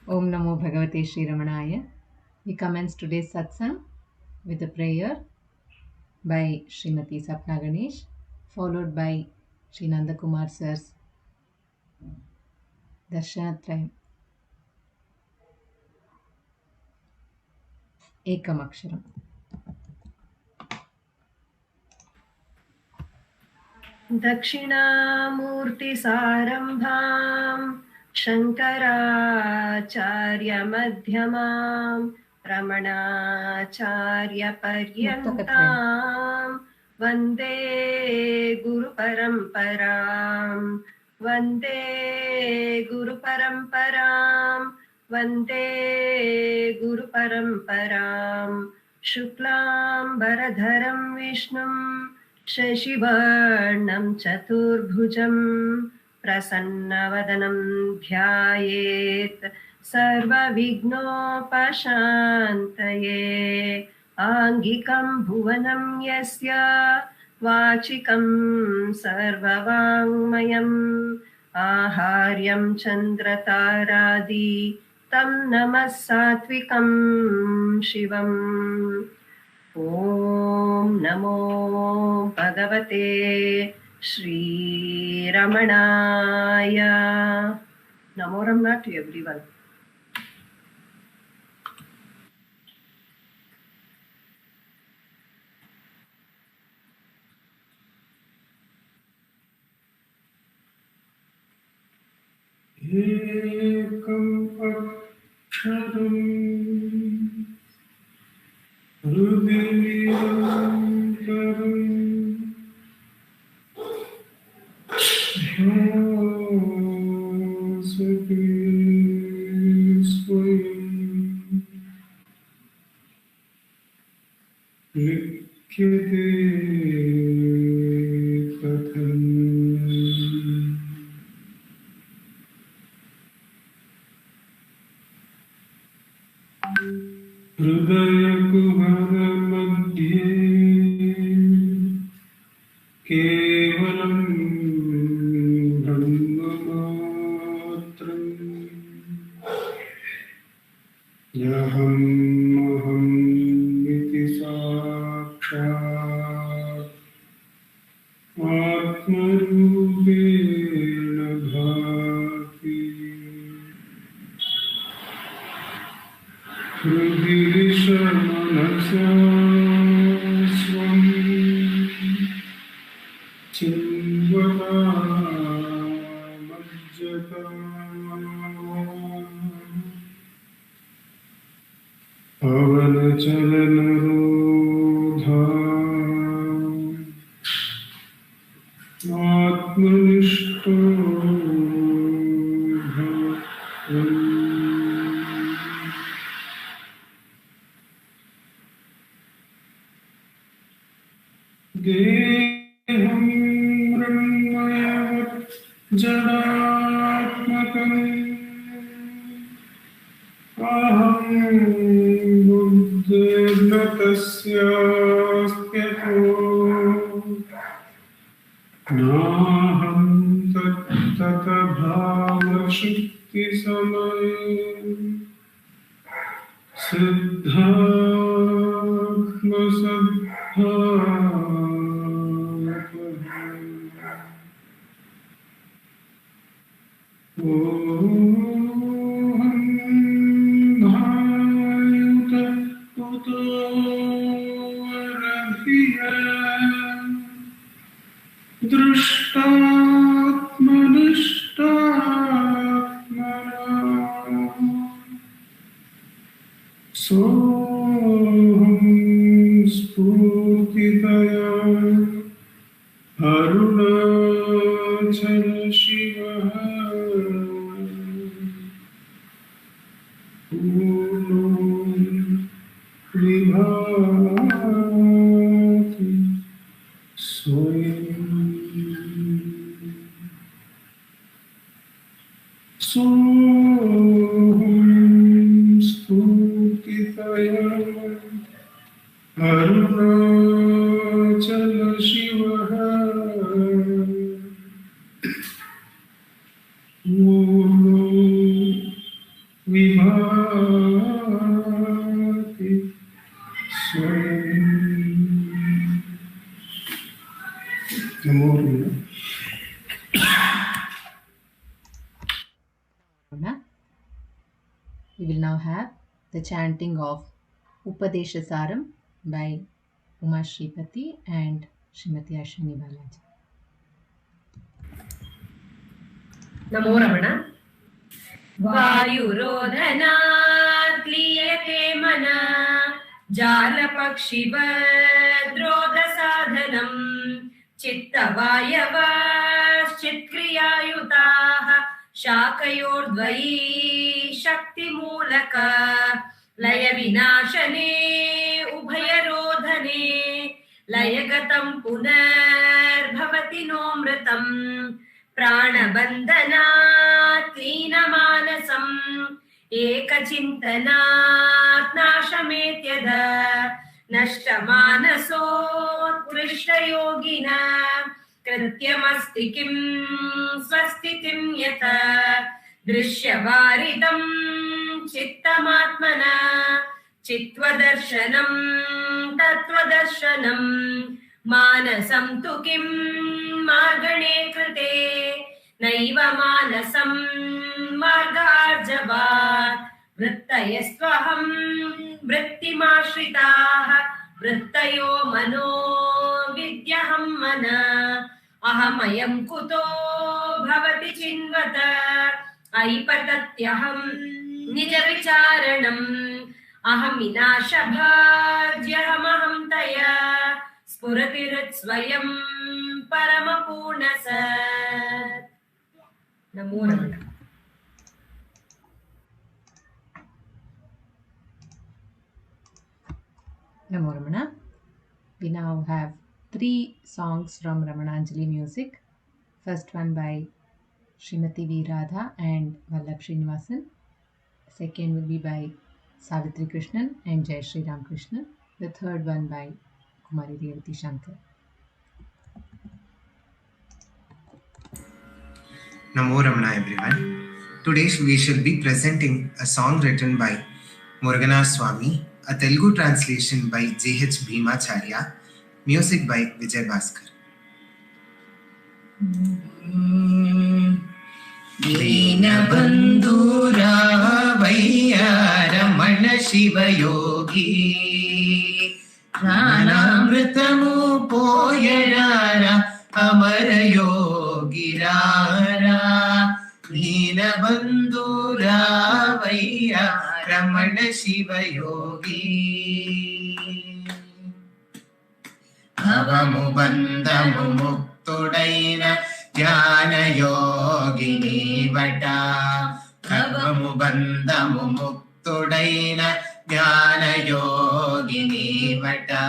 Om Namo Bhagavate Sri Ramanaya. We commence today's satsang with a prayer by Srimati Sapna Ganesh, followed by Sri Nandakumar Sir's Darshanatrayam. Ekam Aksharam. दक्षिणामूर्तिसारम्भां शङ्कराचार्यमध्यमां रमणाचार्यपर्यन्तां वन्दे गुरुपरम्परां वन्दे गुरुपरम्परां वन्दे गुरुपरम्परां शुक्लाम्बरधरं विष्णुं शशिवर्णं चतुर्भुजं प्रसन्नवदनं ध्यायेत् सर्वविघ्नोपशान्तये आङ्गिकं भुवनं यस्य वाचिकं सर्ववाङ्मयम् आहार्यं चन्द्रतारादि तं नमः सात्विकं शिवम् ॐ नमो भगवते श्रीरमणाय. Namo Ramana to everyone. Ekam aksharam Rudinirantaram Bhyasati Swayam Likyate Katham हृदयकुहरमध्ये केवलं ब्रह्ममात्रम् यहम् इति साक्षात् आत्मरूपेण भाति हृदि मनसा स्वं चिन्वतामज्जता पवनचलनरोधा आत्मनिष्ठो भवन् देहं मृण्मयवत् जडात्मकम् अहं बुद्धिर्न तस्यास्त्यतो नाहं तत्तभावशक्तिसमये सोऽहं स्फूर्तितया अरुणाचल शिवः पूर्णो विभाति स्वयं सोऽहं स्फूर्तितया अरुणाचल शिवः पूर्णो revathi swayam. Namo Ramana. We will now have the chanting of Upadeshasaram by Uma Shripati and Srimati Ashwini Balaji. नमो रमण वायुरोधनात् क्लियते मना जालपक्षिवद्रोधसाधनम् चित्तवायवश्चित्क्रियायुताः शाकयोर्द्वयी शक्तिमूलक लयविनाशने उभयरोधने लयगतं पुनर्भवति नोऽमृतम् प्राणबन्धनात् लीनमानसम् एकचिन्तनात् नाशमेत्यद नष्टमानसोत्कृष्टयोगिन कृत्यमस्ति किं स्वस्तितिं यत दृश्यवारिदं चित्तमात्मना चित्वदर्शनं तत्त्वदर्शनं मानसं तु किं मार्गणे कृते नैव मानसं मार्गार्जवात् वृत्तयस्त्वहं वृत्तिमाश्रिताः वृत्तयो मनो विद्यहं मन अहमयं कुतो भवति चिन्वत ऐपतत्यहं निजविचारणम् अहं विनाशभाज्यहमहं तया स्फुरतिरुत्स्वयं परमपूर्णसत् नमो नमः Namo Ramana. We now have 3 songs from Ramananjali music. First one by Srimati V. Radha and Vallabh Srinivasan. Second will be by Savitri Krishnan and Jai Shri Ram Krishnan. The third one by Kumari Revathi Shankar. Namo Ramana everyone. Today we shall be presenting a song written by Muruganar Swami, a Telugu translation by J.H. Bhimacharya, music by Vijay Bhaskar. Deenabandhura Vayya Ramana Shiva Yogi Jnanamritamu Poyarara Amara Yogi Rara Deenabandhura Vayya Ramana Shiva Yogi Bhavamu Bandhamu Muktudaina Jnana Yogini Vata Bhavamu Bandhamu Muktudaina Jnana Yogini Vata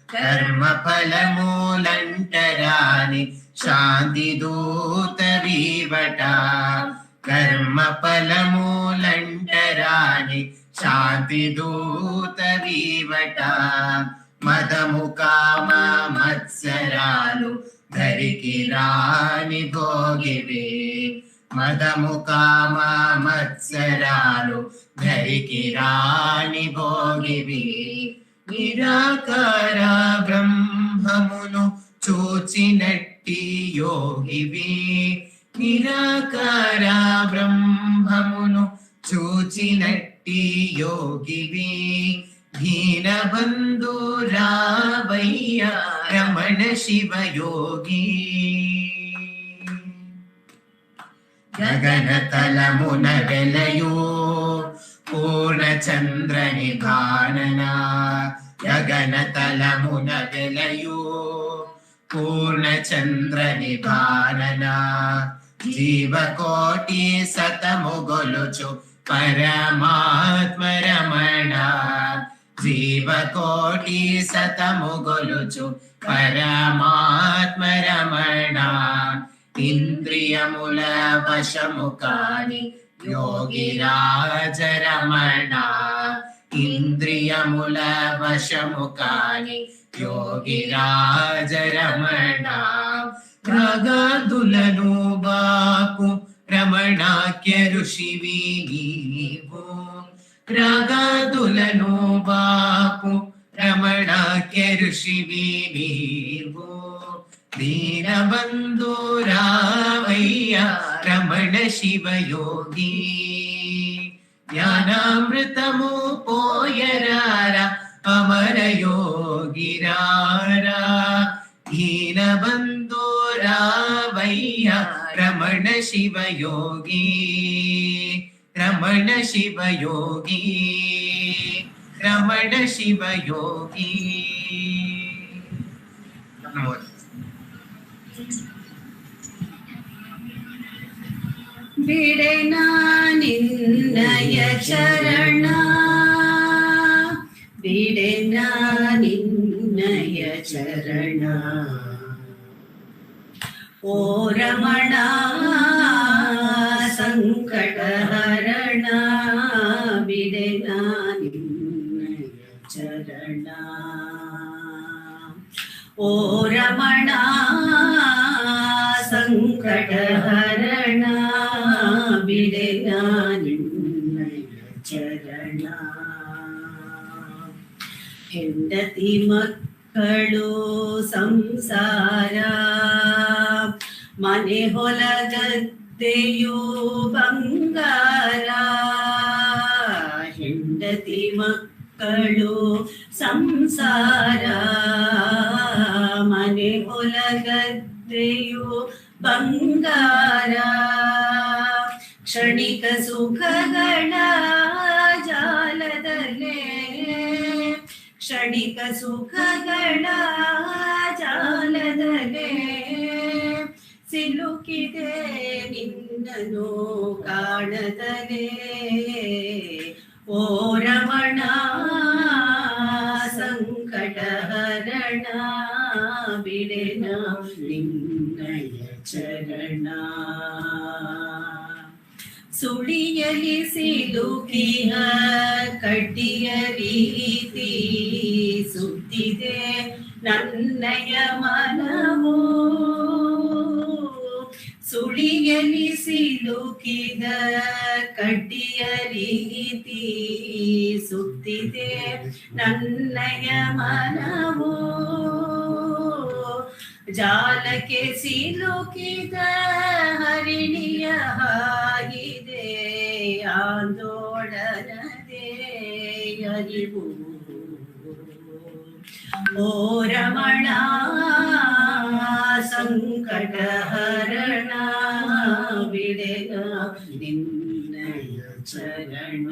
Karma Palamulantarani Shanti Duta Vivata Karma Palamulantarani Shanti Duta Vivata Madamukama Matsaralu Dharikirani Bhogive Madamukama Matsaralu Dharikirani Bhogive Nirakara Brahmamunu Chuchinatti Yogive Nirakara Brahmamunu Chuchinatti Yogive Deenabandhura Vayya Ramana Shiva Yogi Gaganatalamuna Velayo Purna Chandra Nidhanana Gaganatalamuna Velayo Purna Chandra Nidhanana Jiva Koti Satamugoluchu Paramatma Ramana Jiva Koti Satamugoluchu Paramatma Ramana Indriyamula Vashamukani Yogi Raja Ramana Indriyamula Vashamukani Yogi Raja Ramana Ragadulanu Baku ರಮಣಾಖ್ಯ ಋಷಿವಿ ನೀವು ರಾಗದುಲನು ಬಾಪು ರಮಣಾಖ್ಯ ಋಷಿವಿ ನೀವು ದೀನಬಂಧು ರಾಮಯ್ಯ ರಮಣ ಶಿವಯೋಗಿ ಜ್ಞಾನಾಮೃತಮು ಪೋಯರಾರ ಅಮರ ಯೋಗಿರಾರ ದೀನಬಂಧು ರಾಮಯ್ಯ ರಮಣ ಶಿವಯೋಗಿ ರಮಣ ಶಿವಯೋಗಿ ರಮಣ ಶಿವಯೋಗಿ. ಬಿಡೆನ ನಿನ್ನಯ ಚರಣ ಬಿಡೆನ ನಿನ್ನಯ ಚರಣ ಓ ರಮಣ ಸಂಕಟಹರಣ ಬಿಡೆನ ನಿನ್ನಯ ಚರಣ ಓ ರಮಣ ಸಂಕಟಹರಣ ಬಿಡೆನ ನಿನ್ನಯ ಚರಣ. ಹೆಂಡತಿ ಮಕ್ಕಳು ಸಂಸಾರ ಮನೆ ಹೊಲಗದ್ದೆಯು ಬಂಗಾರ ಹೆಂಡತಿ ಮಕ್ಕಳು ಸಂಸಾರ ಮನೆ ಹೊಲಗದ್ದೆಯು ಬಂಗಾರ ಕ್ಷಣಿಕ ಸುಖಗಳ ಜಾಲದಲ್ಲೇ ಕ್ಷಣಿಕ ಸುಖಗಳ ಜಾಲದಲ್ಲೇ ಸಿಲುಕಿದೆ ನಿನ್ನನು ಕಾಣದಲೇ ಓ ರಮಣ ಸಂಕಟಹರಣ ಬಿಡೆನ ನಿನ್ನಯ ಚರಣ. ಸುಳಿಯಲಿ ಸಿಲುಕಿಯ ಕಡ್ಡಿಯ ರೀತಿ ಸುತ್ತಿದೆ ನನ್ನಯ ಮನವು ಸುಳಿಯಲಿ ಸಿಲುಕಿದ ಕಡ್ಡಿಯ ರೀತಿ ಸುತ್ತಿದೆ ನನ್ನಯ ಮನವು ಜಾಲಕ್ಕೆ ಸಿಲುಕಿದ ಹರಿಣಿಯ ಹಾಗಿದೆ ಆಂದೋಳನದೇ ಅರಿವು ಓ ರಮಣ ಸಂಕಟಹರಣ ಬಿಡೆನ ನಿನ್ನಯ ಚರಣ.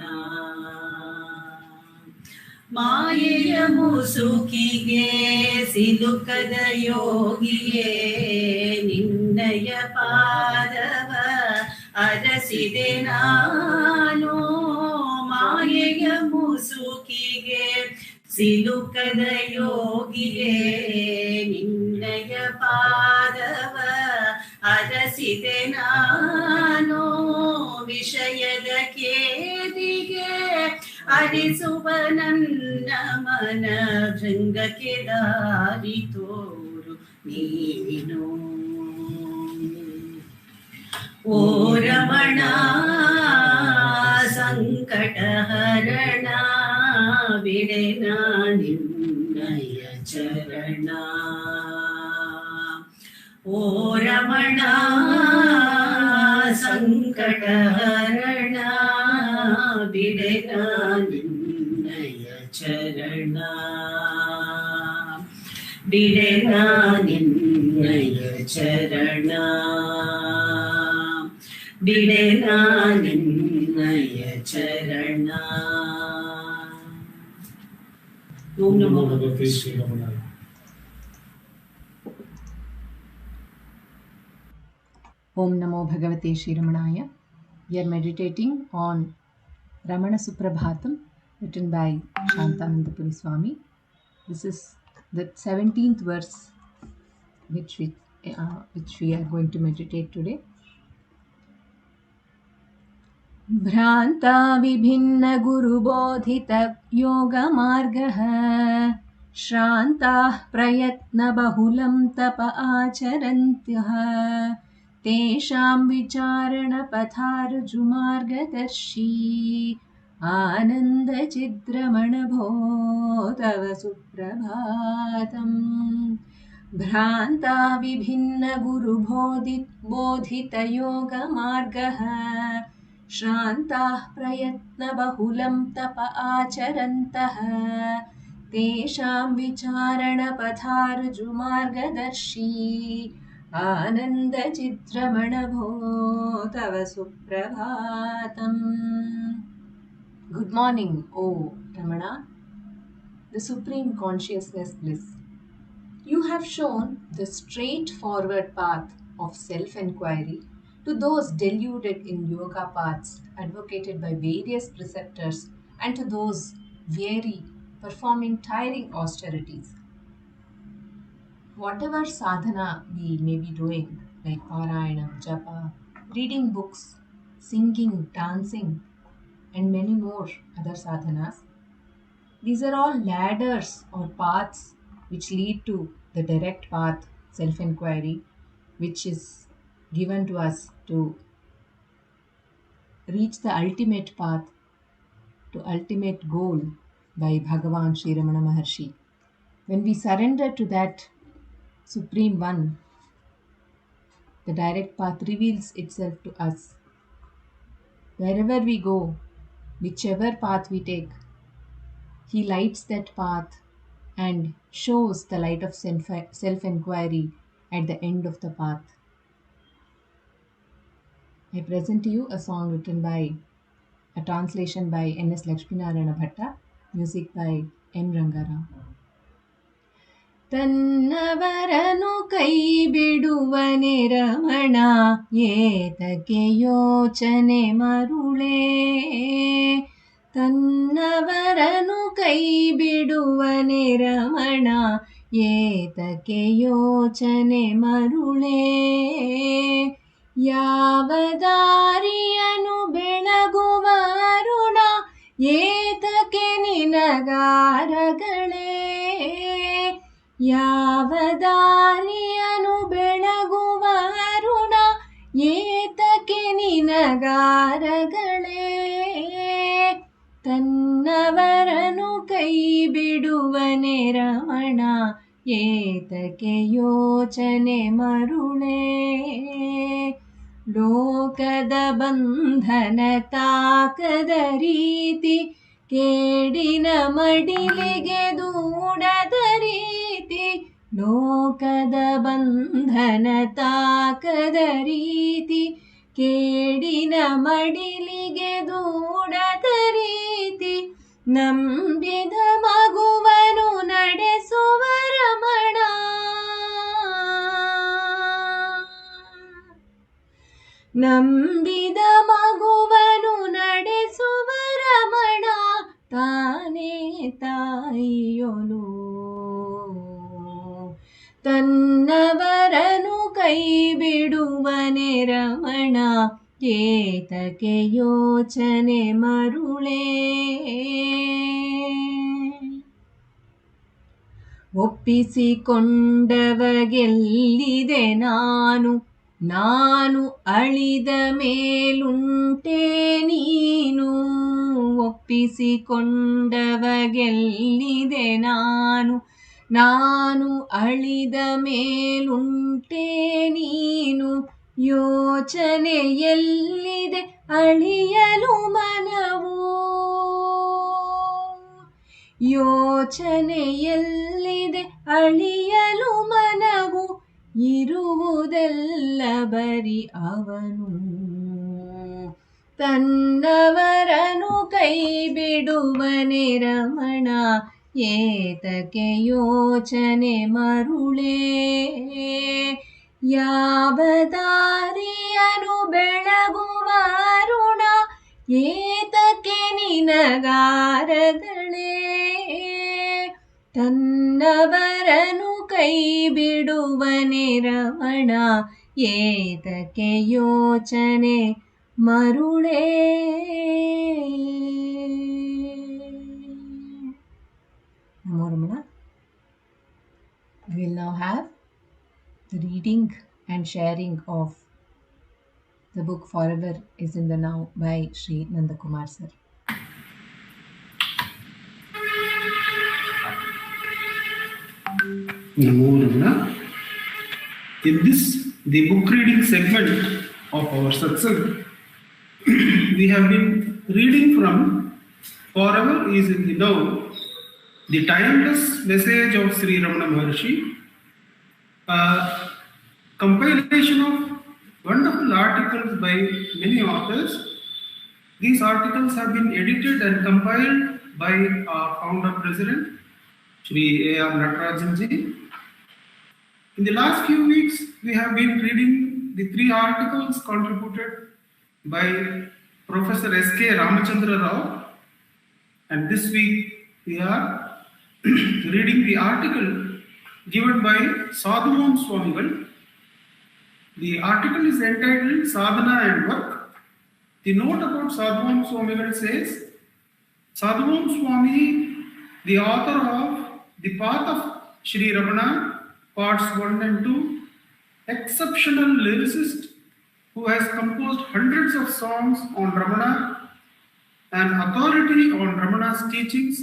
ಮಾಯೆಯ ಮುಸುಕಿಗೆ ಸಿಲುಕದ ಯೋಗಿಯೇ ನಿನ್ನಯ ಪಾದವ ಅರಸಿದೆ ನಾನು ಮಾಯೆಯ ಮುಸುಕಿಗೆ ಸಿಲುಕದ ಯೋಗಿಯೇ ನಿನ್ನಯ ಪಾದವ ಅರಸಿದೆ ನಾನು ವಿಷಯದ ಕೇದಿಗೆ ಅರಿಸುವ ನನ್ನ ಮನ ಭೃಂಗಕ್ಕೆ ದಾರಿ ತೋರು ನೀನು ಓ ರಮಣ ಸಂಕಟಹರಣ ಬಿಡೆನ ನಿನ್ನಯ ಚರಣ ಓ ರಮಣ ಸಂಕಟಹರಣ ಬಿಡೆನ ನಿನ್ನಯ ಚರಣ ಬಿಡೆನ ನಿನ್ನಯ ಚರಣ ಬಿಡೆನ ನಿನ್ನಯ ಚರಣ. ಓಂ ನಮೋ ಭಗವತೆ Shri ರಮಣಾಯ. Om Namo Bhagavate Shri Ramanaya. We are meditating on Ramana Suprabhatam written by Shantanandapuri Swami. This is the 17th verse which we are going to meditate today. Bhranta vibhinna guru bodhita yoga margah Shrantah prayatna bahulam tapa acharantyah तेषां विचारणपथार्जुमार्गदर्शी आनन्दचिद्रमणभो तव सुप्रभातम् भ्रान्ता विभिन्नगुरुबोधितयोगमार्गः श्रान्ताः प्रयत्नबहुलं तप आचरन्तः तेषां विचारणपथार्जुमार्गदर्शी आनन्दचिद्रमणभो तव सुप्रभातम्. Good morning, O Ramana, the Supreme Consciousness Bliss. You have shown the straightforward path of self-enquiry to those deluded in yoga paths advocated by various preceptors and to those weary, performing tiring austerities. Whatever sadhana we may be doing, like parayana, japa, reading books, singing, dancing, and many more other sadhanas, these are all ladders or paths which lead to the direct path, self-inquiry, which is given to us to reach the ultimate path, to ultimate goal by Bhagavan Sri Ramana Maharshi. When we surrender to that Supreme One, the direct path reveals itself to us. Wherever we go, whichever path we take, He lights that path and shows the light of self-inquiry at the end of the path. I present to you a song written by, a translation by N.S. Lakshminarayana Bhatta, music by M. Rangaram. ತನ್ನವರನು ಕೈ ಬಿಡುವನೆ ರಮಣ ಏತಕ್ಕೆ ಯೋಚನೆ ಮರುಳೇ ತನ್ನವರನು ಕೈ ಬಿಡುವನೆ ರಮಣ ಏತಕ್ಕೆ ಯೋಚನೆ ಮರುಳೇ ಯಾವ ದಾರಿಯನು ಬೆಳಗುವ ಅರುಣ ಏತಕ್ಕೆ ನಿನಗಾರಗಳೇ ಯಾವ ದಾರಿಯನು ಬೆಳಗುವ ಅರುಣ ಏತಕ್ಕೆ ನಿನಗಾರಗಳೇ ತನ್ನವರನು ಕೈ ಬಿಡುವನೆ ರಮಣ ಏತಕ್ಕೆ ಯೋಚನೆ ಮರುಳೇ ಲೋಕದ ಬಂಧನ ತಾಕದ ರೀತಿ ಕೇಡಿನ ಮಡಿಲಿಗೆ ದೂಡದ ರೀತಿ ಲೋಕದ ಬಂಧನ ತಾಕದ ರೀತಿ ಕೇಡಿನ ಮಡಿಲಿಗೆ ದೂಡದ ರೀತಿ ನಂಬಿದ ಮಗುವನು ನಡೆಸುವ ರಮಣ ನಂಬಿದ ಮಗುವನು ನಡೆಸುವ ರಮಣ ತಾನೇ ತಾಯಿಯೊಲು ತನ್ನವರನು ಕೈ ಬಿಡುವನೆ ರಮಣ ಏತಕ್ಕೆ ಯೋಚನೆ ಮರುಳೇ ಒಪ್ಪಿಸಿಕೊಂಡವಗೆಲ್ಲಿದೆ ನಾನು ಅಳಿದ ಮೇಲುಂಟೆ ನೀನು ಒಪ್ಪಿಸಿಕೊಂಡವಗೆಲ್ಲಿದೆ ನಾನು ಅಳಿದ ಮೇಲುಂಟೆ ನೀನು ಯೋಚನೆಯಲ್ಲಿದೆ ಅಳಿಯಲು ಮನವು ಯೋಚನೆಯಲ್ಲಿದೆ ಅಳಿಯಲು ಮನವು ಇರುವುದೆಲ್ಲ ಬರಿ ಅವನು ತನ್ನವರನು ಕೈ ಬಿಡುವನೆ ರಮಣ ಏತಕ್ಕೆ ಯೋಚನೆ ಮರುಳೇ ಯಾವ ದಾರಿಯನು ಬೆಳಗುವ ಅರುಣ ಏತಕ್ಕೆ ನಿನಗಾರಗಳೇ ತನ್ನವರನು ಕೈ ಬಿಡುವನೆ ರಮಣ ಏತಕ್ಕೆ ಯೋಚನೆ ಮರುಳೇ. Namo Ramana. We will now have the reading and sharing of The book Forever is in the Now by Sri Nandakumar sir. Namo Ramana. In this, the book reading segment of our Satsangh, we have been reading from Forever is in the Now, the timeless message of Sri Ramana Maharshi, a compilation of wonderful articles by many authors. These articles have been edited and compiled by our founder president, Sri A.R. Natarajanji. In the last few weeks, we have been reading the 3 articles contributed by Professor S.K. Ramachandra Rao, and this week we are reading the article given by Sadhuvam Swamigal. The article is entitled Sadhana and Work. The note about Sadhuvam Swamigal says, Sadhuvam Swami, the author of The Path of Sri Ramana, Parts 1 and 2, exceptional lyricist who has composed hundreds of songs on Ramana, an authority on Ramana's teachings.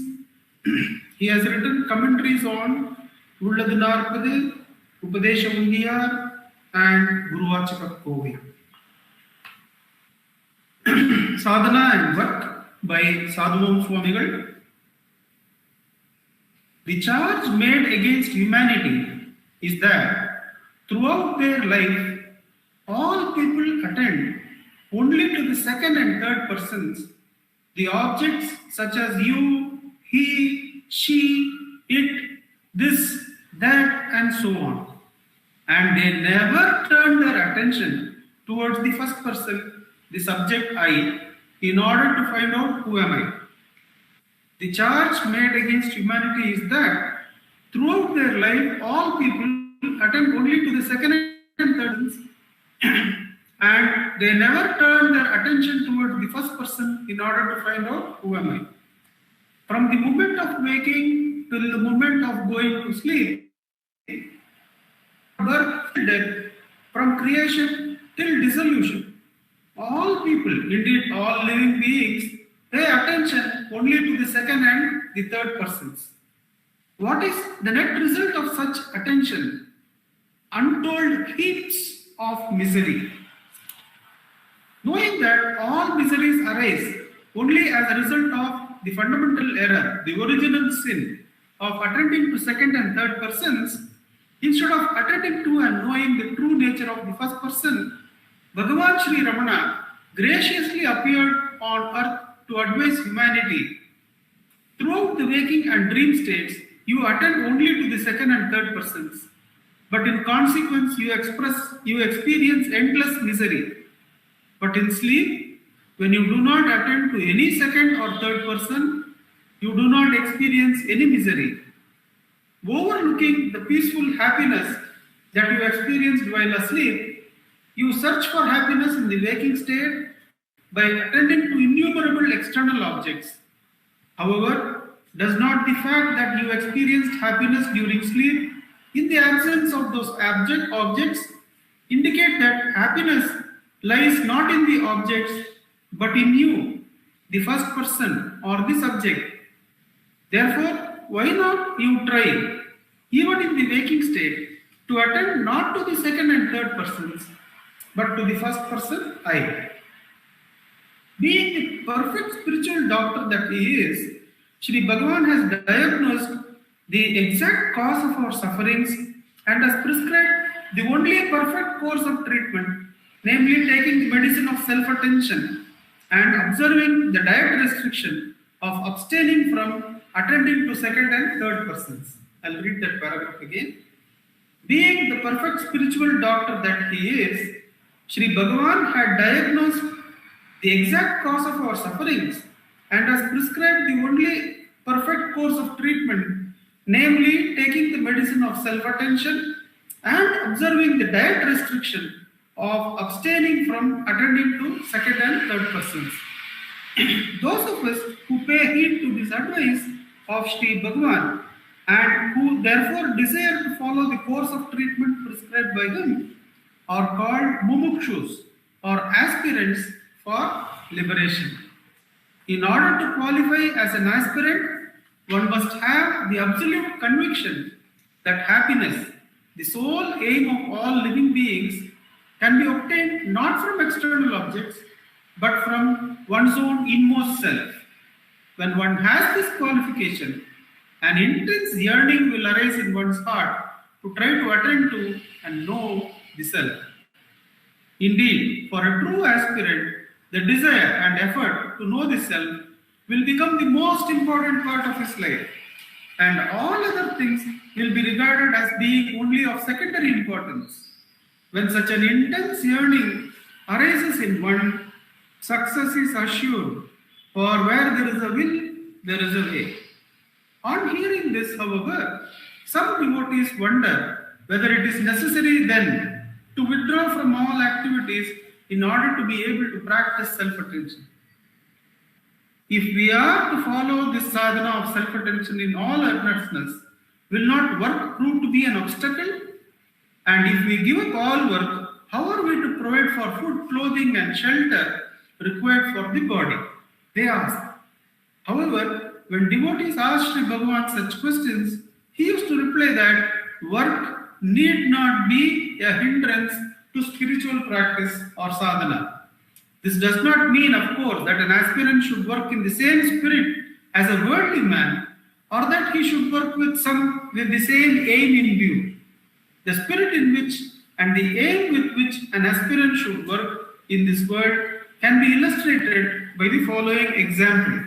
He has written commentaries on Ulladinarpade, Upadesha Undiyar, and Guruvachaka Kovi. Sadhana and Work by Sadhuvam Swamigal. The charge made against humanity is that throughout their life, all people attend only to the second and third persons, the objects such as you, he, she, it, this, that, and so on. And they never turn their attention towards the first person, the subject I, in order to find out who am I. The charge made against humanity is that throughout their life, all people attend only to the second and third persons, and they never turn their attention towards the first person in order to find out who am I. From the moment of waking till the moment of going to sleep, birth till death, from creation till dissolution, all people, indeed all living beings, pay attention only to the second and the third persons. What is the net result of such attention? Untold heaps of misery. Knowing that all miseries arise only as a result of the fundamental error, the original sin of attending to second and third persons, instead of attending to and knowing the true nature of the first person, Bhagavan Sri Ramana graciously appeared on earth to advise humanity. Throughout the waking and dream states, you attend only to the second and third persons, but in consequence you experience endless misery. But in sleep, when you do not attend to any second or third person, you do not experience any misery. Overlooking the peaceful happiness that you experienced while asleep, you search for happiness in the waking state by attending to innumerable external objects. However, does not the fact that you experienced happiness during sleep in the absence of those objects indicate that happiness lies not in the objects but in you, the first person or the subject? Therefore, why not you try, even in the waking state, to attend not to the second and third persons, but to the first person, I. Being the perfect spiritual doctor that he is, Sri Bhagavan has diagnosed the exact cause of our sufferings and has prescribed the only perfect course of treatment, namely taking the medicine of self-attention and observing the diet restriction of abstaining from attending to second and third persons. I'll read that paragraph again. Being the perfect spiritual doctor that he is, Sri Bhagavan had diagnosed the exact cause of our sufferings and has prescribed the only perfect course of treatment, namely taking the medicine of self-attention and observing the diet restriction of abstaining from attending to second and third persons. Those of us who pay heed to this advice of Sri Bhagavan and who therefore desire to follow the course of treatment prescribed by him are called mumukshus, or aspirants for liberation. In order to qualify as an aspirant, one must have the absolute conviction that happiness, the sole aim of all living beings, can be obtained not from external objects, but from one's own inmost self. When one has this qualification, an intense yearning will arise in one's heart to try to attend to and know the self. Indeed, for a true aspirant, the desire and effort to know the self will become the most important part of his life, and all other things will be regarded as being only of secondary importance. When such an intense yearning arises in one, success is assured, for where there is a will, there is a way. On hearing this, however, some devotees wonder whether it is necessary then to withdraw from all activities in order to be able to practice self-attention. If we are to follow this sadhana of self-attention in all earnestness, will not work prove to be an obstacle? And if we give up all work, how are we to provide for food, clothing and shelter required for the body? They ask. However, when devotees ask Sri Bhagavan such questions, he used to reply that work need not be a hindrance to spiritual practice or sadhana. This does not mean, of course, that an aspirant should work in the same spirit as a worldly man, or that he should work with the same aim in view. The spirit in which and the aim with which an aspirant should work in this world can be illustrated by the following example.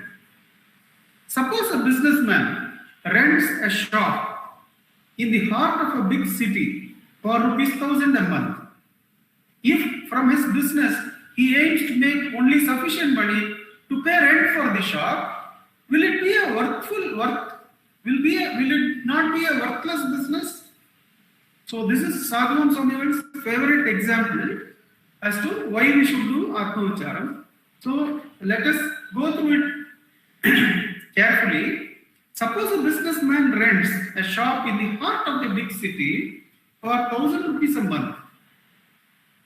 Suppose a businessman rents a shop in the heart of a big city for ₹1,000 a month. If from his business he aims to make only sufficient money to pay rent for the shop, will it not be a worthless business? So this is Sadhuvan Swami's favorite example as to why we should do Atma Vicharam. So let us go through it carefully. Suppose a businessman rents a shop in the heart of the big city for ₹1,000 a month.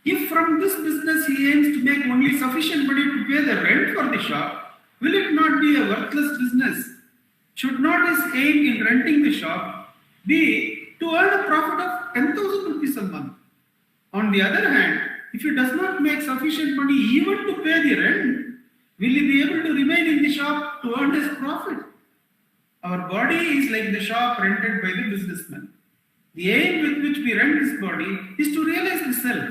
If from this business he aims to make only sufficient money to pay the rent for the shop, will it not be a worthless business? Should not his aim in renting the shop be to earn a profit of ₹10,000 a month? On the other hand, if he does not make sufficient money even to pay the rent, will he be able to remain in the shop to earn his profit? Our body is like the shop rented by the businessman. The aim with which we rent this body is to realize the self,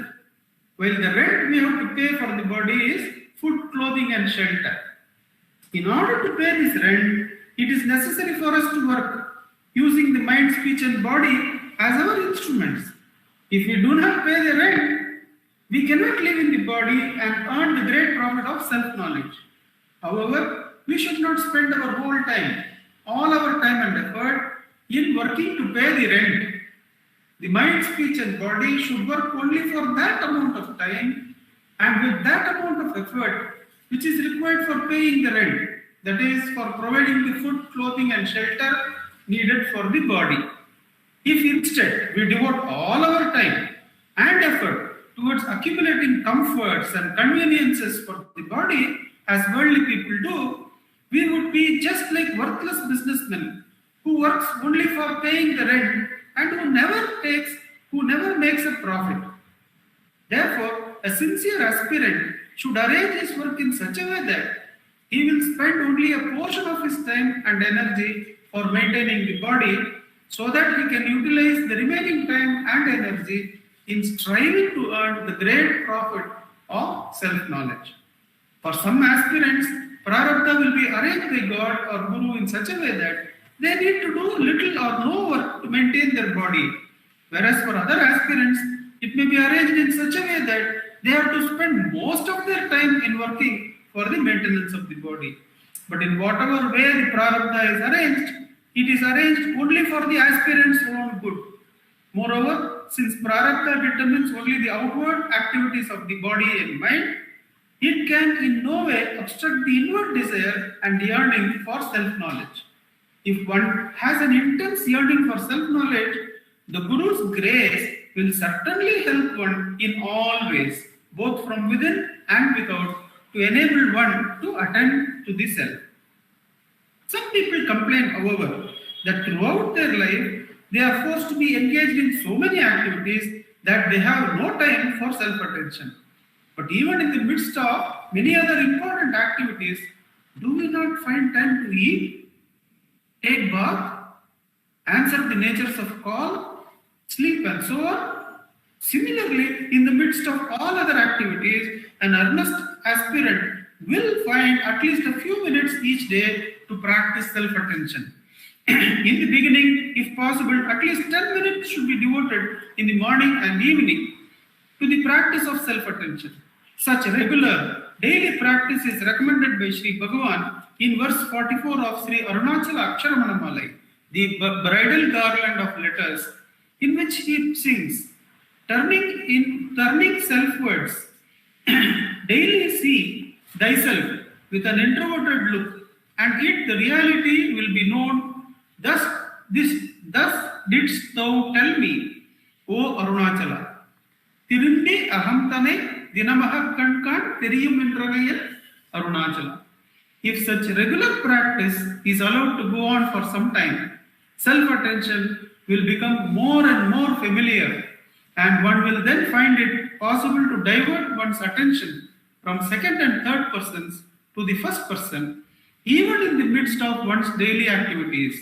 while the rent we have to pay for the body is food, clothing and shelter. In order to pay this rent, it is necessary for us to work using the mind, speech and body as our instruments. If we do not pay the rent, we cannot live in the body and earn the great profit of self-knowledge. However, we should not spend our whole time, all our time and effort in working to pay the rent. The mind, speech and body should work only for that amount of time and with that amount of effort which is required for paying the rent, that is for providing the food, clothing and shelter needed for the body. If instead we devote all our time and effort towards accumulating comforts and conveniences for the body as worldly people do, we would be just like worthless businessmen who works only for paying the rent and who never makes a profit. Therefore, a sincere aspirant should arrange his work in such a way that he will spend only a portion of his time and energy for maintaining the body, so that he can utilize the remaining time and energy in striving to earn the great profit of self-knowledge. For some aspirants, prarabdha will be arranged by God or Guru in such a way that they need to do little or no work to maintain their body, whereas for other aspirants, it may be arranged in such a way that they have to spend most of their time in working for the maintenance of the body. But in whatever way the prarabdha is arranged, it is arranged only for the aspirant's own good. Moreover, since prarabdha determines only the outward activities of the body and mind, it can in no way obstruct the inward desire and yearning for self-knowledge. If one has an intense yearning for self-knowledge, the Guru's grace will certainly help one in all ways, both from within and without, to enable one to attend to the self. Some people complain, however, that throughout their life, they are forced to be engaged in so many activities that they have no time for self-attention. But even in the midst of many other important activities, do we not find time to eat, take bath, answer the natures of call, sleep, and so on? Similarly, in the midst of all other activities, an earnest aspirant will find at least a few minutes each day to practice self-attention. In the beginning, if possible, at least 10 minutes should be devoted in the morning and evening to the practice of self-attention. Such regular daily practice is recommended by Sri Bhagavan in verse 44 of Sri Arunachala Aksharamanammalai, the bridal garland of letters, in which he sings, turning selfwards, daily see thyself with an introverted look, and yet the reality will be known. Thus didst thou tell me, O Arunachala. Tirumbi ahamtane dinamaha kankan teriyum endragayal Arunachala. If such regular practice is allowed to go on for some time, self-attention will become more and more familiar, and one will then find it possible to divert one's attention from second and third persons to the first person, even in the midst of one's daily activities.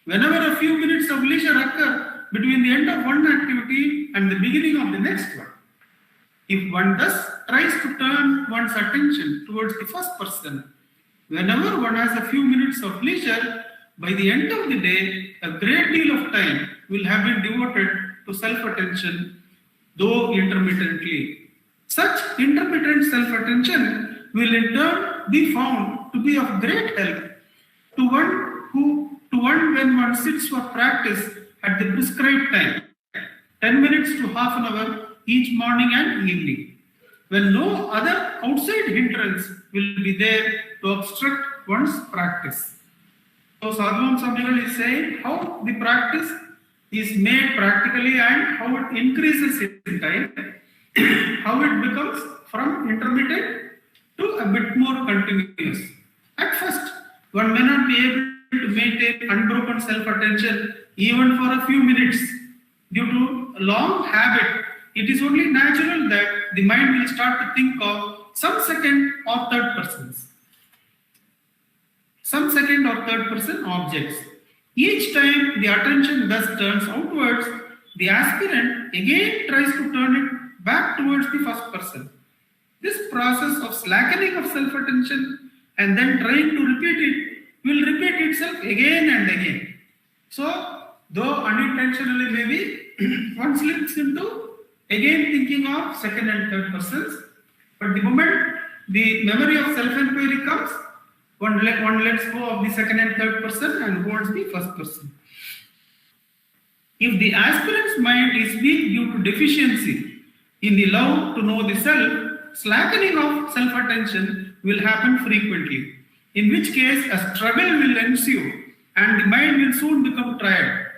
Whenever a few minutes of leisure occur between the end of one activity and the beginning of the next one, if one thus tries to turn one's attention towards the first person, whenever one has a few minutes of leisure, by the end of the day, a great deal of time will have been devoted to self-attention, though intermittently. Such intermittent self-attention will in turn be found to be of great help to one when one sits for practice at the prescribed time, 10 minutes to half an hour each morning and evening, when no other outside hindrance will be there to obstruct one's practice. So Sadhguru Swamigal is saying how the practice is made practically and how it increases in time, how it becomes from intermittent to a bit more continuous. At first, one may not be able to maintain unbroken self-attention even for a few minutes due to a long habit. It is only natural that the mind will start to think of some second or third person objects. Each time the attention thus turns outwards, the aspirant again tries to turn it back towards the first person. This process of slackening of self-attention and then trying to repeat it will repeat itself again and again. So, though unintentionally maybe, one slips into again thinking of second and third persons, but the moment the memory of self-inquiry comes, one lets go of the second and third person and holds the first person. If the aspirant's mind is weak due to deficiency in the love to know the self, slackening of self-attention will happen frequently, in which case a struggle will ensue and the mind will soon become tired.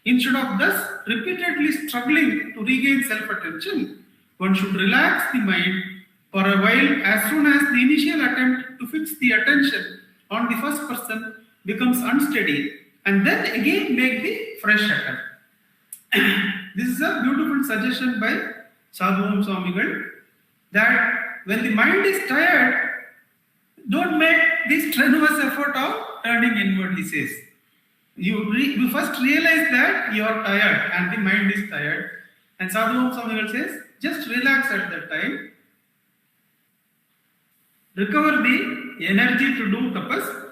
Instead of thus repeatedly struggling to regain self-attention, one should relax the mind for a while as soon as the initial attempt to fix the attention on the first person becomes unsteady, and then again make the fresh attempt. This is a beautiful suggestion by Sadhguru Swamigal, that when the mind is tired, don't make this strenuous effort of turning inward, he says. You first realize that you are tired and the mind is tired, and Sadhguru Swamigal says, just relax at that time, recover the energy to do tapas,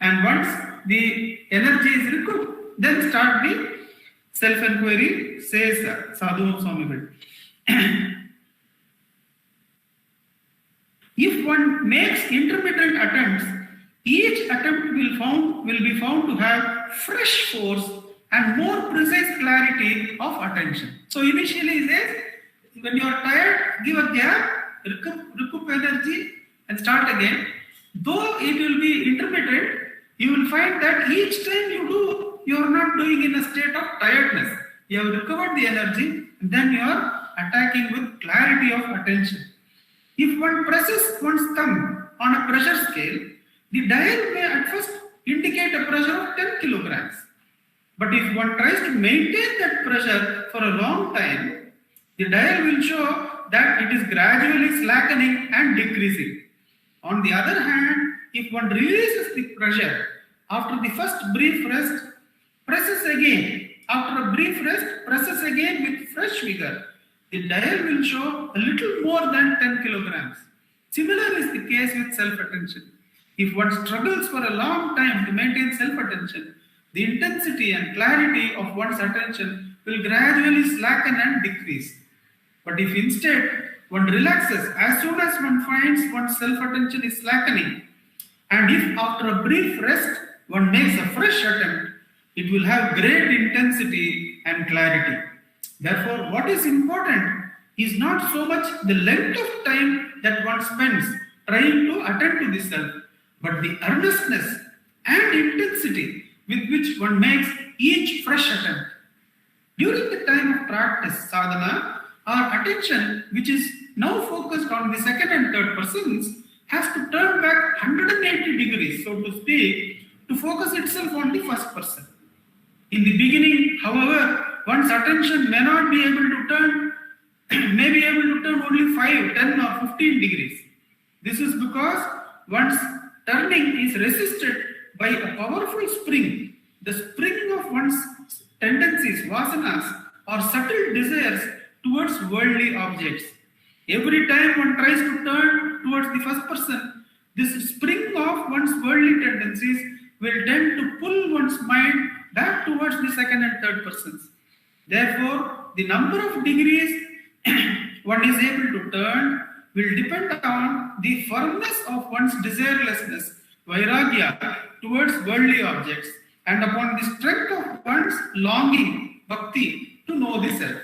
and once the energy is recovered, then start the self-inquiry, says Sadhguru Swamigal. If one makes intermittent attempts, each attempt will be found to have fresh force and more precise clarity of attention. So initially he says, when you are tired, give a gap, recoup energy and start again. Though it will be intermittent, you will find that each time you do, you are not doing in a state of tiredness. You have recovered the energy, and then you are attacking with clarity of attention. If one presses one's thumb on a pressure scale, the dial may at first indicate a pressure of 10 kilograms. But if one tries to maintain that pressure for a long time, the dial will show that it is gradually slackening and decreasing. On the other hand, if one releases the pressure after the first brief rest, presses again, after a brief rest, presses again with fresh vigor, the dial will show a little more than 10 kilograms. Similar is the case with self-attention. If one struggles for a long time to maintain self-attention, the intensity and clarity of one's attention will gradually slacken and decrease. But if instead one relaxes as soon as one finds one's self-attention is slackening, and if after a brief rest one makes a fresh attempt, it will have great intensity and clarity. Therefore, what is important is not so much the length of time that one spends trying to attend to the self, but the earnestness and intensity with which one makes each fresh attempt. During the time of practice, sadhana, our attention, which is now focused on the second and third persons, has to turn back 180 degrees, so to speak, to focus itself on the first person. In the beginning, however, one's attention may not be able to turn, may be able to turn only 5, 10 or 15 degrees. This is because one's turning is resisted by a powerful spring, the spring of one's tendencies, vasanas, or subtle desires towards worldly objects. Every time one tries to turn towards the first person, this spring of one's worldly tendencies will tend to pull one's mind back towards the second and third persons. Therefore, the number of degrees one is able to turn will depend on the firmness of one's desirelessness, vairagya, towards worldly objects, and upon the strength of one's longing, bhakti, to know the self.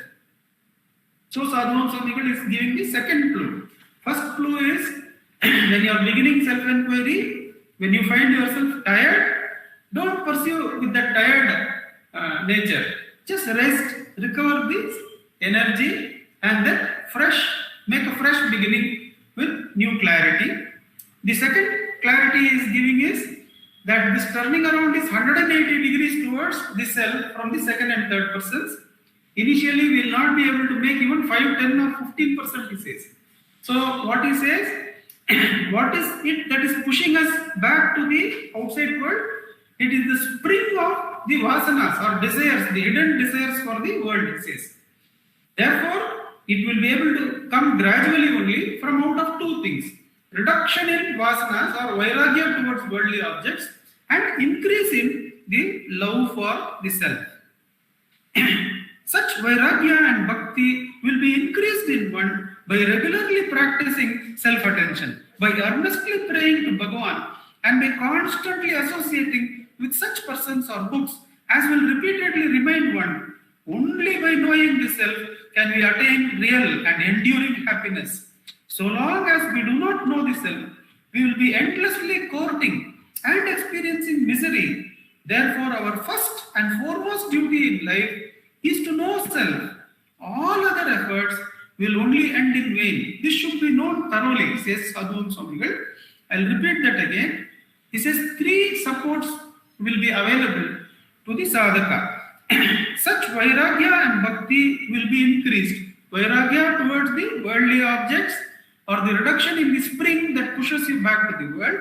So Sadhana Swamigal is giving the second clue. First clue is when you are beginning self-inquiry, when you find yourself tired, don't pursue with that tired nature. Just rest, recover this energy, and then make a fresh beginning with new clarity. The second clarity is giving is that this turning around is 180 degrees towards the self from the second and third persons. Initially, we will not be able to make even 5, 10 or 15%, he says. So what he says, what is it that is pushing us back to the outside world? It is the spring of the vasanas or desires, the hidden desires for the world, it says. Therefore, it will be able to come gradually only from out of two things. Reduction in vasanas or vairagya towards worldly objects, and increase in the love for the self. Such vairagya and bhakti will be increased in one by regularly practicing self-attention, by earnestly praying to Bhagavan, and by constantly associating with such persons or books as will repeatedly remind one. Only by knowing the self can we attain real and enduring happiness. So long as we do not know the self, we will be endlessly courting and experiencing misery. Therefore, our first and foremost duty in life is to know self. All other efforts will only end in vain. This should be known thoroughly, says Sadhana Swamigal. I'll repeat that again. He says 3 supports will be available to the sadhaka. Such vairagya and bhakti will be increased. Vairagya towards the worldly objects or the reduction in the spring that pushes you back to the world.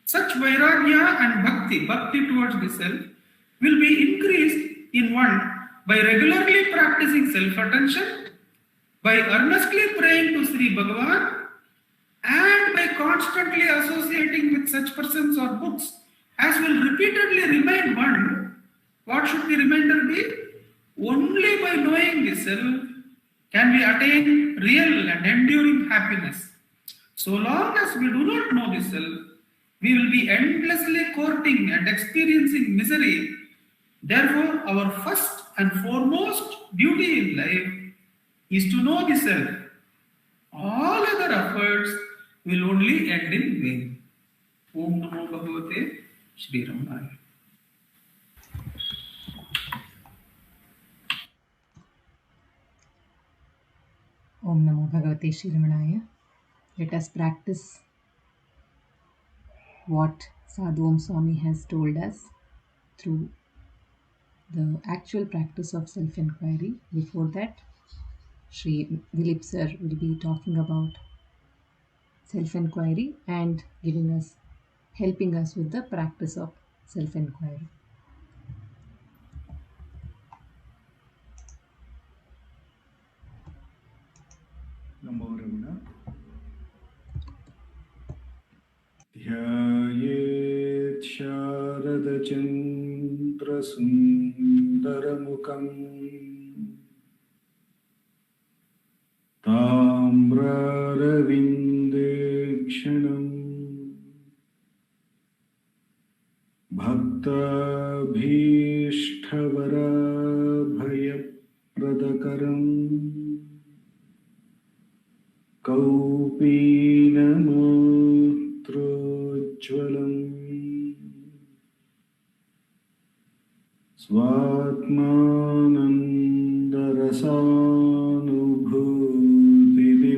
Such vairagya and bhakti towards the self, will be increased in one by regularly practicing self-attention, by earnestly praying to Sri Bhagavan, and by constantly associating with such persons or books as will repeatedly remind one. What should the reminder be? Only by knowing the self can we attain real and enduring happiness. So long as we do not know the self, we will be endlessly courting and experiencing misery. Therefore, our first and foremost duty in life is to know the self. All other efforts will only end in vain. Om Namo Bhagavate Shri Ramanaya. Om Namo Bhagavate Shri Ramanaya. Let us practice what Sadhu Om Swami has told us through the actual practice of self-inquiry. Before that, Sri Dilip sir will be talking about self-inquiry and helping us with the practice of self-inquiry. Namo Ramana. Dhyayet Sharadachandra Sundaramukam Tamraravindekshanam Bhaktabhishtavarabhayapradakaram Kaupinamurtrojvalam Svatmanandarasanubhuti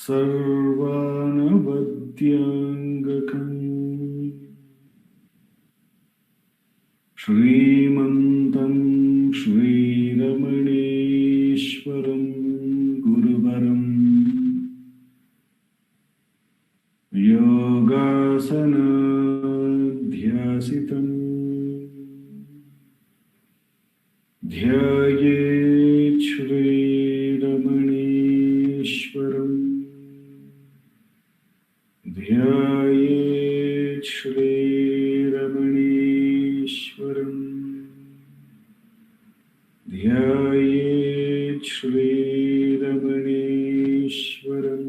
Sarvanavadyangakam Shrimantam Shri Ramaneshwaram Guruvaram Yogasanadhyasitam Dhyayet Shri Ramaneshwaram Dhyayet Shri Ramaneshwaram Dhyayet Shri Ramaneshwaram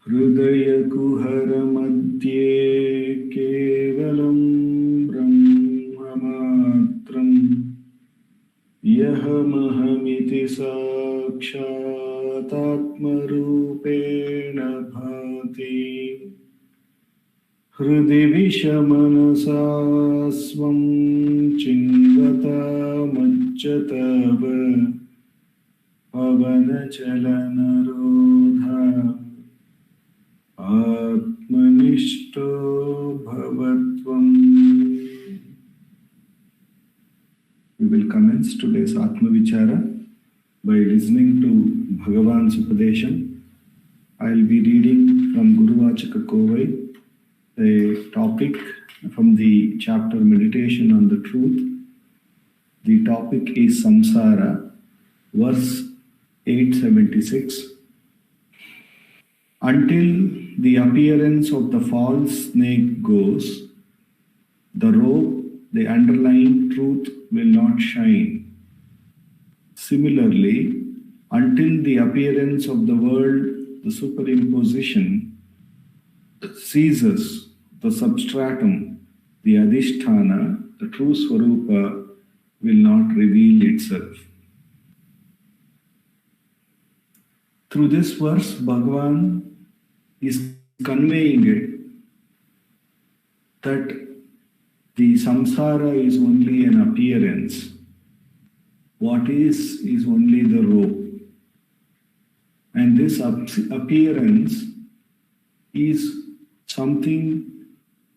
Hridaya Kuhara Madhye Kevalam Brahmamatram Yahamaham Sakshat Atmarupena Bhati Hridi Vishamanasa Swam Chingvata Majjatava Pavanachalanarodha Atmanishto Bhavatvam. We will commence today's Atma Vichara by listening to Bhagavan's Upadesham. I will be reading from Guru Vachaka Kovai, the topic from the chapter Meditation on the Truth. The topic is Samsara, verse 876. Until the appearance of the false snake goes, the robe, the underlying truth, will not shine. Similarly, until the appearance of the world, the superimposition, ceases, the substratum, the adhisthana, the true swarupa, will not reveal itself. Through this verse, Bhagavan is conveying it that the samsara is only an appearance. What is only the rope. And this appearance is something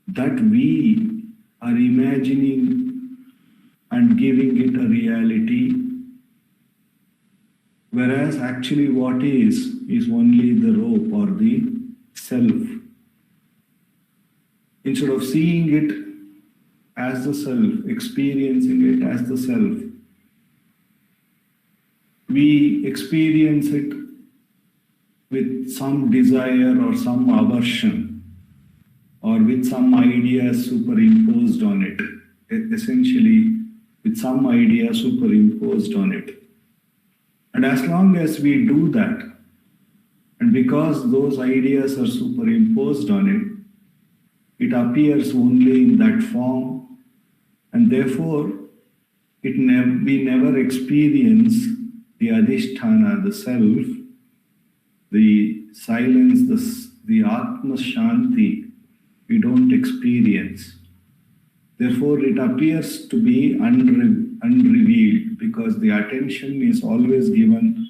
that we are imagining and giving it a reality, whereas actually what is only the rope or the self. Instead of seeing it as the self, experiencing it as the self, we experience it with some desire or some aversion or with some idea superimposed on it, essentially with some idea superimposed on it. And as long as we do that, and because those ideas are superimposed on it, it appears only in that form, and therefore we never experience the adhisthana, the self, the silence, the Atma Shanti, we don't experience. Therefore, it appears to be unrevealed. because the attention is always given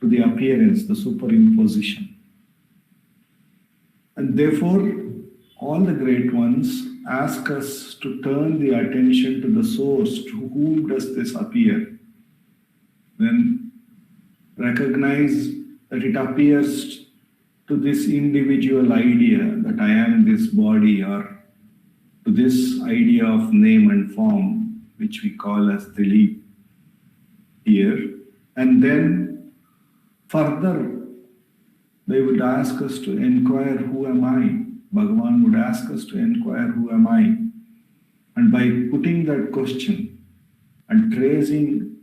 to the appearance, the superimposition. And therefore, all the great ones ask us to turn the attention to the source. To whom does this appear? Then recognize that it appears to this individual idea that I am this body, or to this idea of name and form, which we call as Dilip here. And then further, they would ask us to inquire, who am I? Bhagavan would ask us to inquire, who am I? And by putting that question and tracing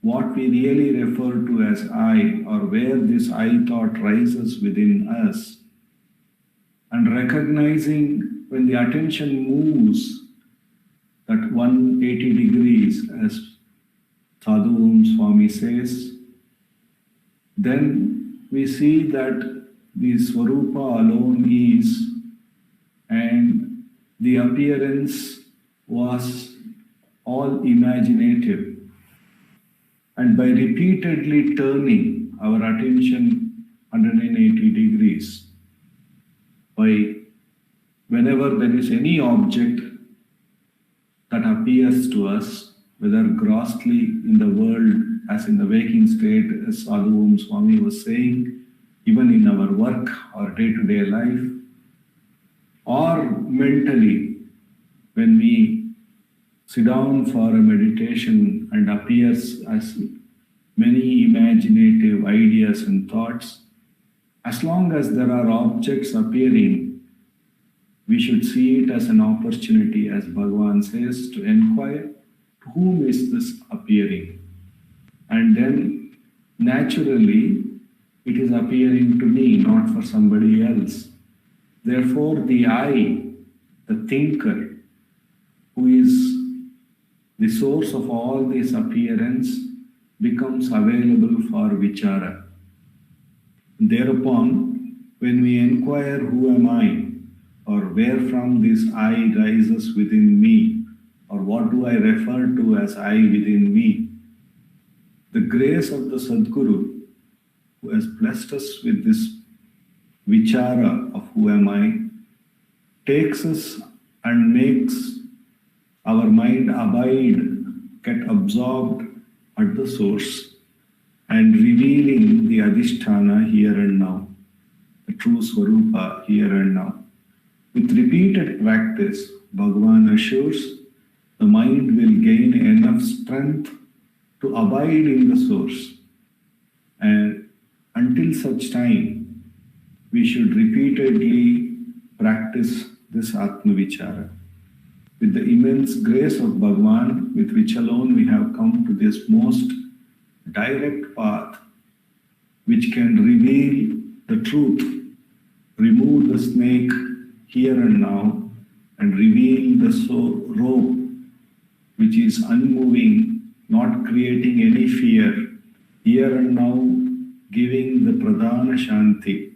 what we really refer to as I, or where this I thought rises within us, and recognizing when the attention moves at 180 degrees, as Sadhu Swami says, then we see that the Swarupa alone is, and the appearance was all imaginative. And by repeatedly turning our attention 180 degrees, by whenever there is any object that appears to us, whether grossly in the world as in the waking state, as Sadhu Swami was saying, even in our work or day-to-day life, or mentally when we sit down for a meditation and appears as many imaginative ideas and thoughts, as long as there are objects appearing, we should see it as an opportunity, as Bhagavan says, to inquire, to whom is this appearing? And then naturally, it is appearing to me, not for somebody else. Therefore, the I, the thinker, who is the source of all this appearance, becomes available for vichara. Thereupon, when we inquire, who am I, or where from this I rises within me, or what do I refer to as I within me, the grace of the Sadguru, who has blessed us with this vichara of who am I, takes us and makes our mind abide, get absorbed at the source, and revealing the Adhisthana here and now, the true Swarupa here and now. With repeated practice, Bhagavan assures the mind will gain enough strength to abide in the source. And until such time, we should repeatedly practice this Atma Vichara. With the immense grace of Bhagavan, with which alone we have come to this most direct path, which can reveal the truth, remove the snake here and now, and reveal the rope, which is unmoving, not creating any fear, here and now, giving the pradhana shanti.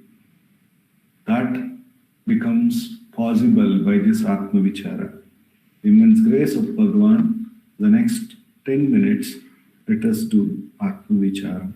That becomes possible by this Atma Vichara. The immense grace of Bhagavan, the next 10 minutes, let us do Atma Vichara.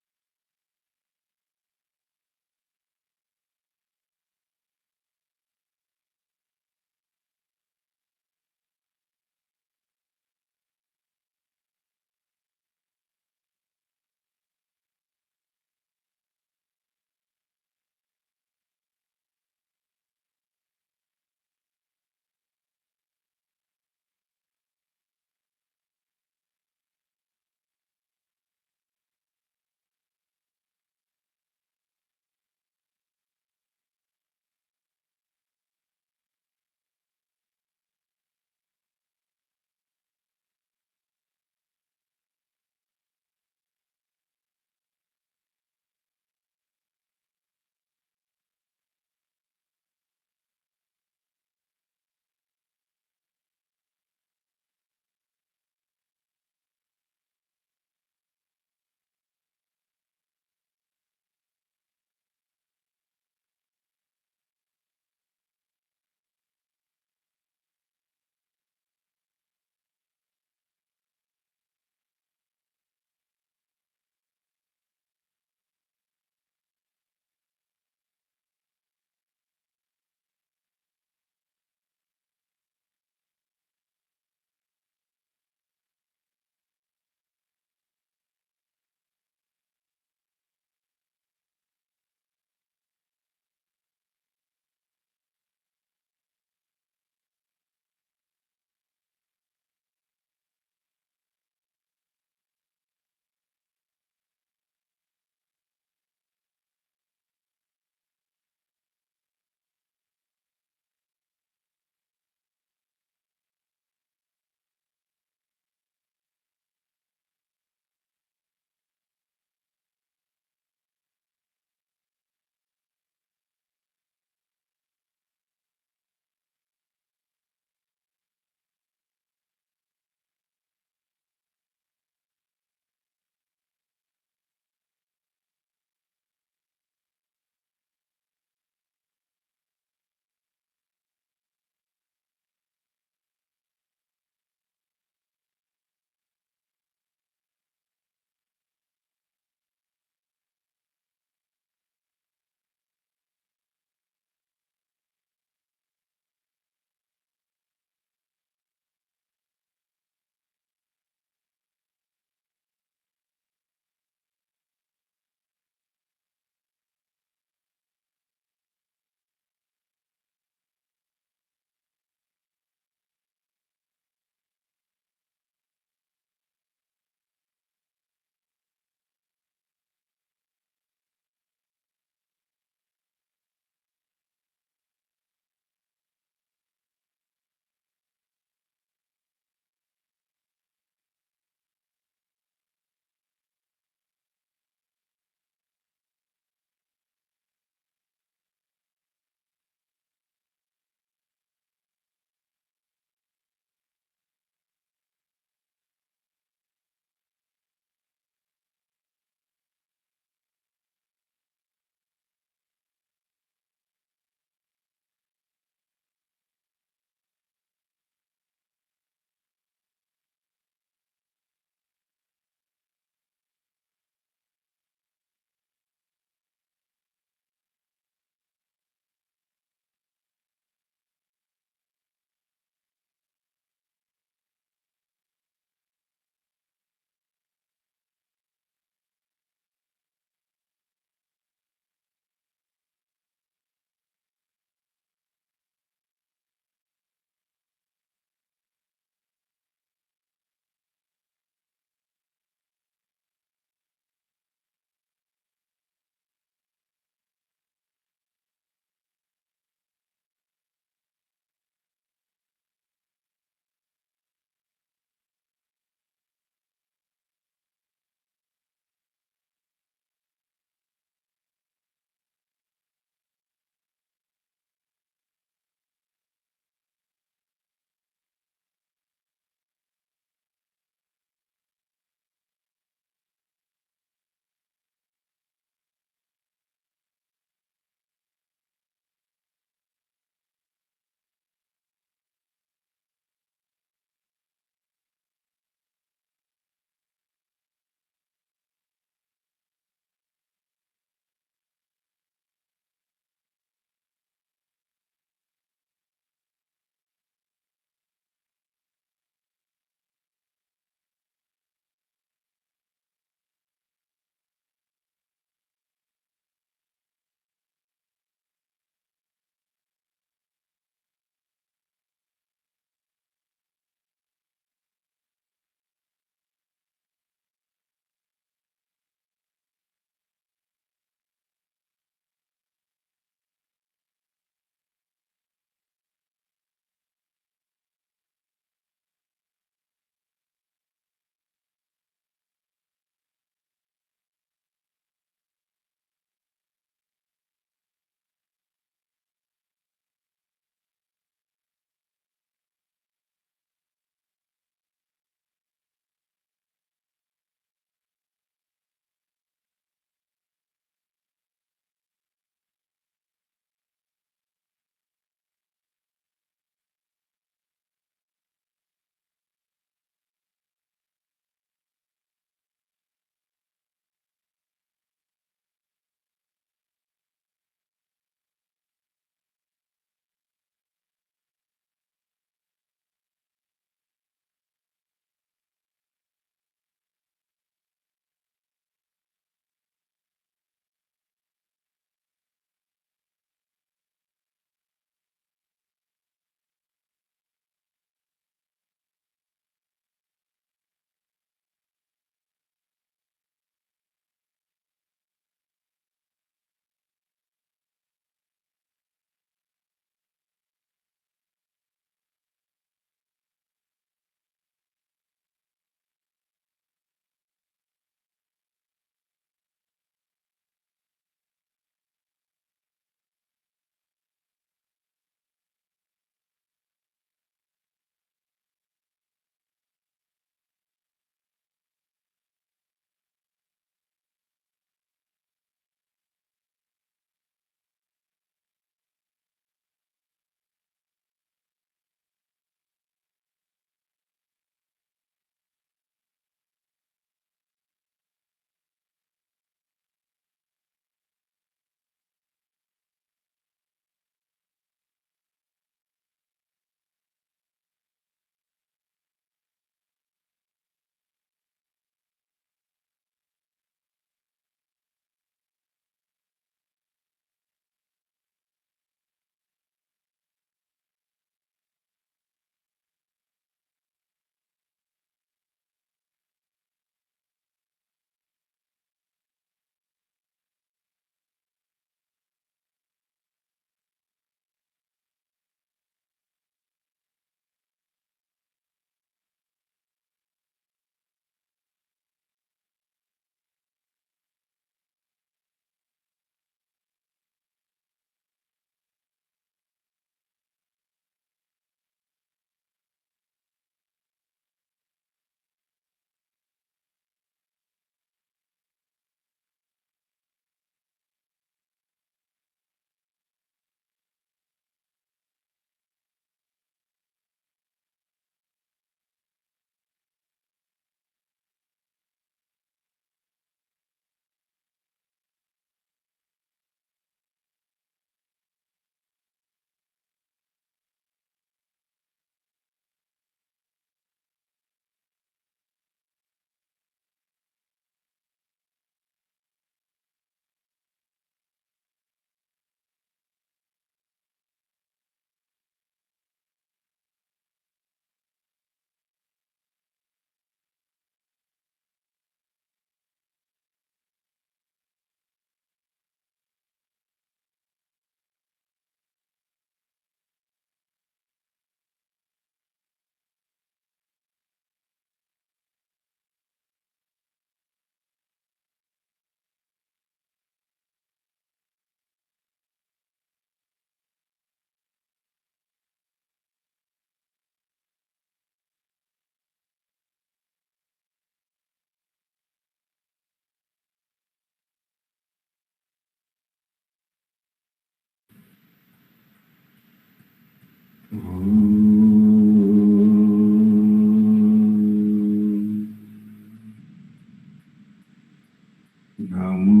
Namo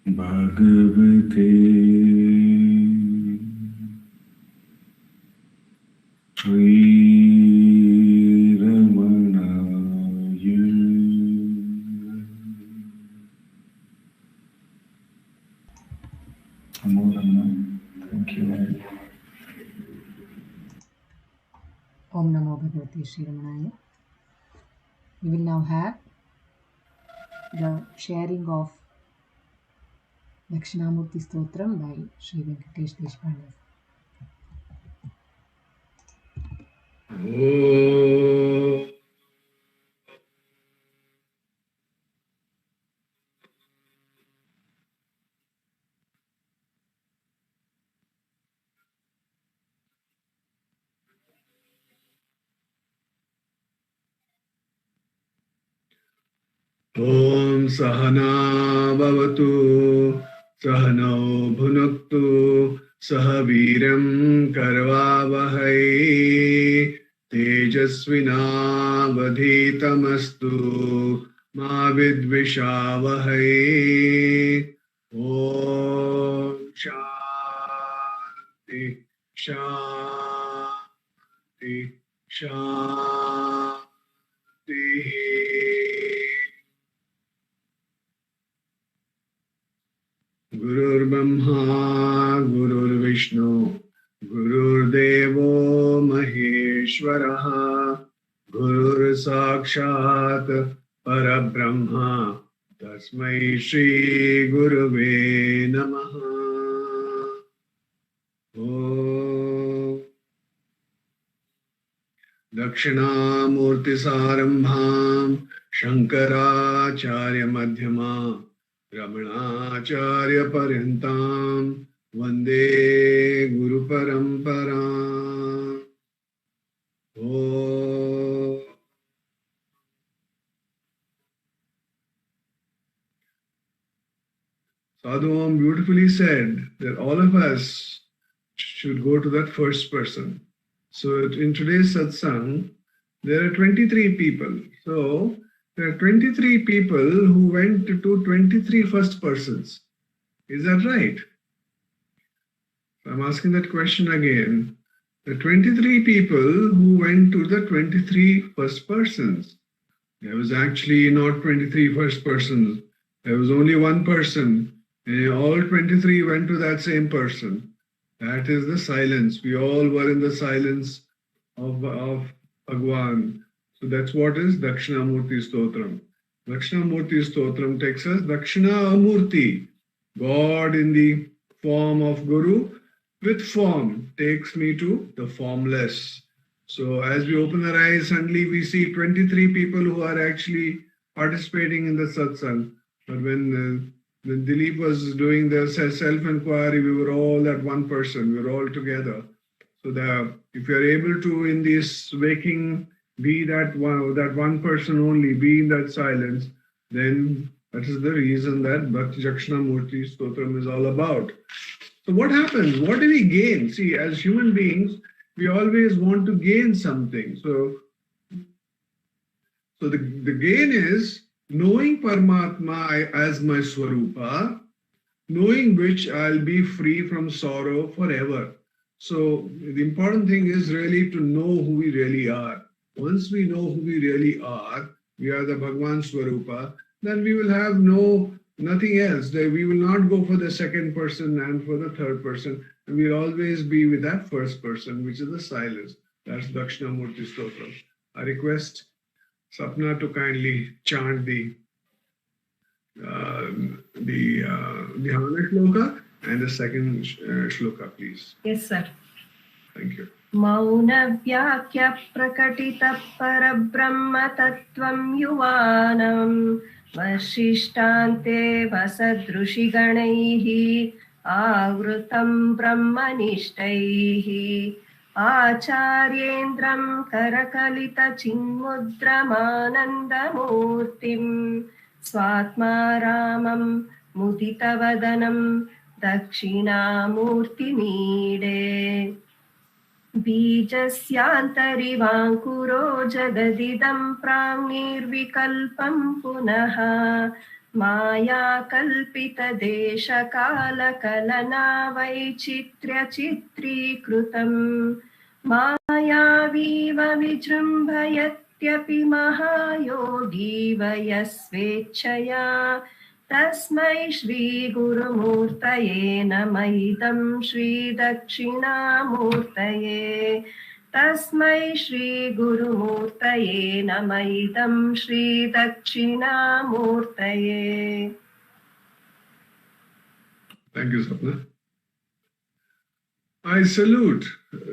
Bhagavate Sri Ramanaya. Namo Ramana. Thank you. Om Namo Bhagavate Sri Ramanaya. We will now have the sharing of Dakshinamurti Stotram by Sri Venkatesh Deshpande. Om Sahana Bhavatu Sahano Bhunaktu Sahaviram Karvavahai Tejasvinavadhitamastu Ma Vidvishavahai. Om Shanti Shanti Shanti. Gurur Brahma, Gurur Vishnu, Gurur Devo Maheshwaraha, Gurur Sakshat Parabrahma, Tasmai Shri Guruve Namaha. Om Dakshinamurti Sarambham Shankaracharya Madhyama Ramanacharya Paryantam Vande Guru Parampara. Oh. Sadhu Om beautifully said that all of us should go to that first person. So in today's satsang, there are 23 people. So there are 23 people who went to 23 first persons. Is that right? I'm asking that question again. The 23 people who went to the 23 first persons. There was actually not 23 first persons. There was only one person. And all 23 went to that same person. That is the silence. We all were in the silence of Bhagwan. So that's what is Dakshinamurti Stotram. Dakshinamurti Stotram takes us Dakshina Amurti. God in the form of Guru with form takes me to the formless. So as we open our eyes, suddenly we see 23 people who are actually participating in the satsang. But when Dilip was doing the self-inquiry, we were all that one person. We were all together. So if you are able to, in this waking, be that one person only, be in that silence, then that is the reason that Bhakti Dakshinamurti Stotram is all about. So what happens? What do we gain? See, as human beings, we always want to gain something. So the gain is knowing Paramatma as my Swarupa, knowing which I'll be free from sorrow forever. So the important thing is really to know who we really are. Once we know who we really are, we are the Bhagwan Swarupa, then we will have nothing else. We will not go for the second person and for the third person. And we'll always be with that first person, which is the silence. That's Dakshinamurti Stotram. I request Sapna to kindly chant the Dhyana Shloka and the second Shloka, please. Yes, sir. Thank you. मौनव्याख्य प्रकटितः परब्रह्मतत्त्वं युवानं वसिष्ठान्ते वसदृषिगणैः आवृतं ब्रह्मनिष्ठैः आचार्येन्द्रं करकलितचिन्मुद्रमानन्दमूर्तिं स्वात्मा रामं मुदितवदनं दक्षिणामूर्तिमीडे. बीजस्यान्तरिवाङ्कुरो जगदिदं प्राङ्निर्विकल्पं पुनः मायाकल्पितदेशकालकलना वैचित्र्यचित्रीकृतम् मायावीव विजृम्भयत्यपि महायोगीव यस्वेच्छया तस्मै श्रीगुरुमूर्तये नमः इदं श्रीदक्षिणामूर्तये तस्मै श्रीगुरुमूर्तये नमः इदं श्रीदक्षिणामूर्तये. Thank you, Sapna. I salute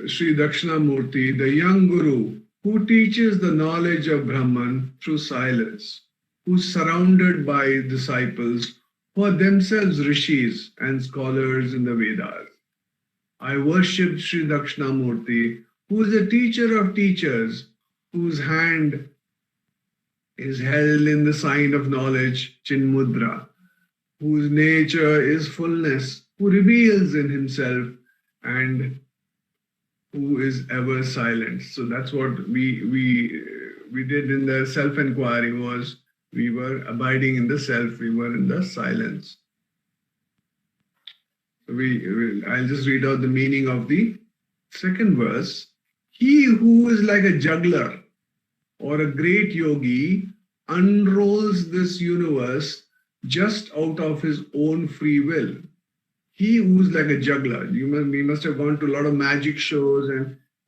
Sri Dakshinamurti, the young Guru, who teaches the knowledge of Brahman through silence, who is surrounded by disciples who are themselves rishis and scholars in the Vedas. I worship Sri Dakshinamurti, who is a teacher of teachers, whose hand is held in the sign of knowledge, Chinmudra, whose nature is fullness, who reveals in himself and who is ever silent. So that's what we did in the self-inquiry, was we were abiding in the self, we were in the silence. I'll just read out the meaning of the second verse. He who is like a juggler or a great yogi unrolls this universe just out of his own free will. He who is like a juggler. We must have gone to a lot of magic shows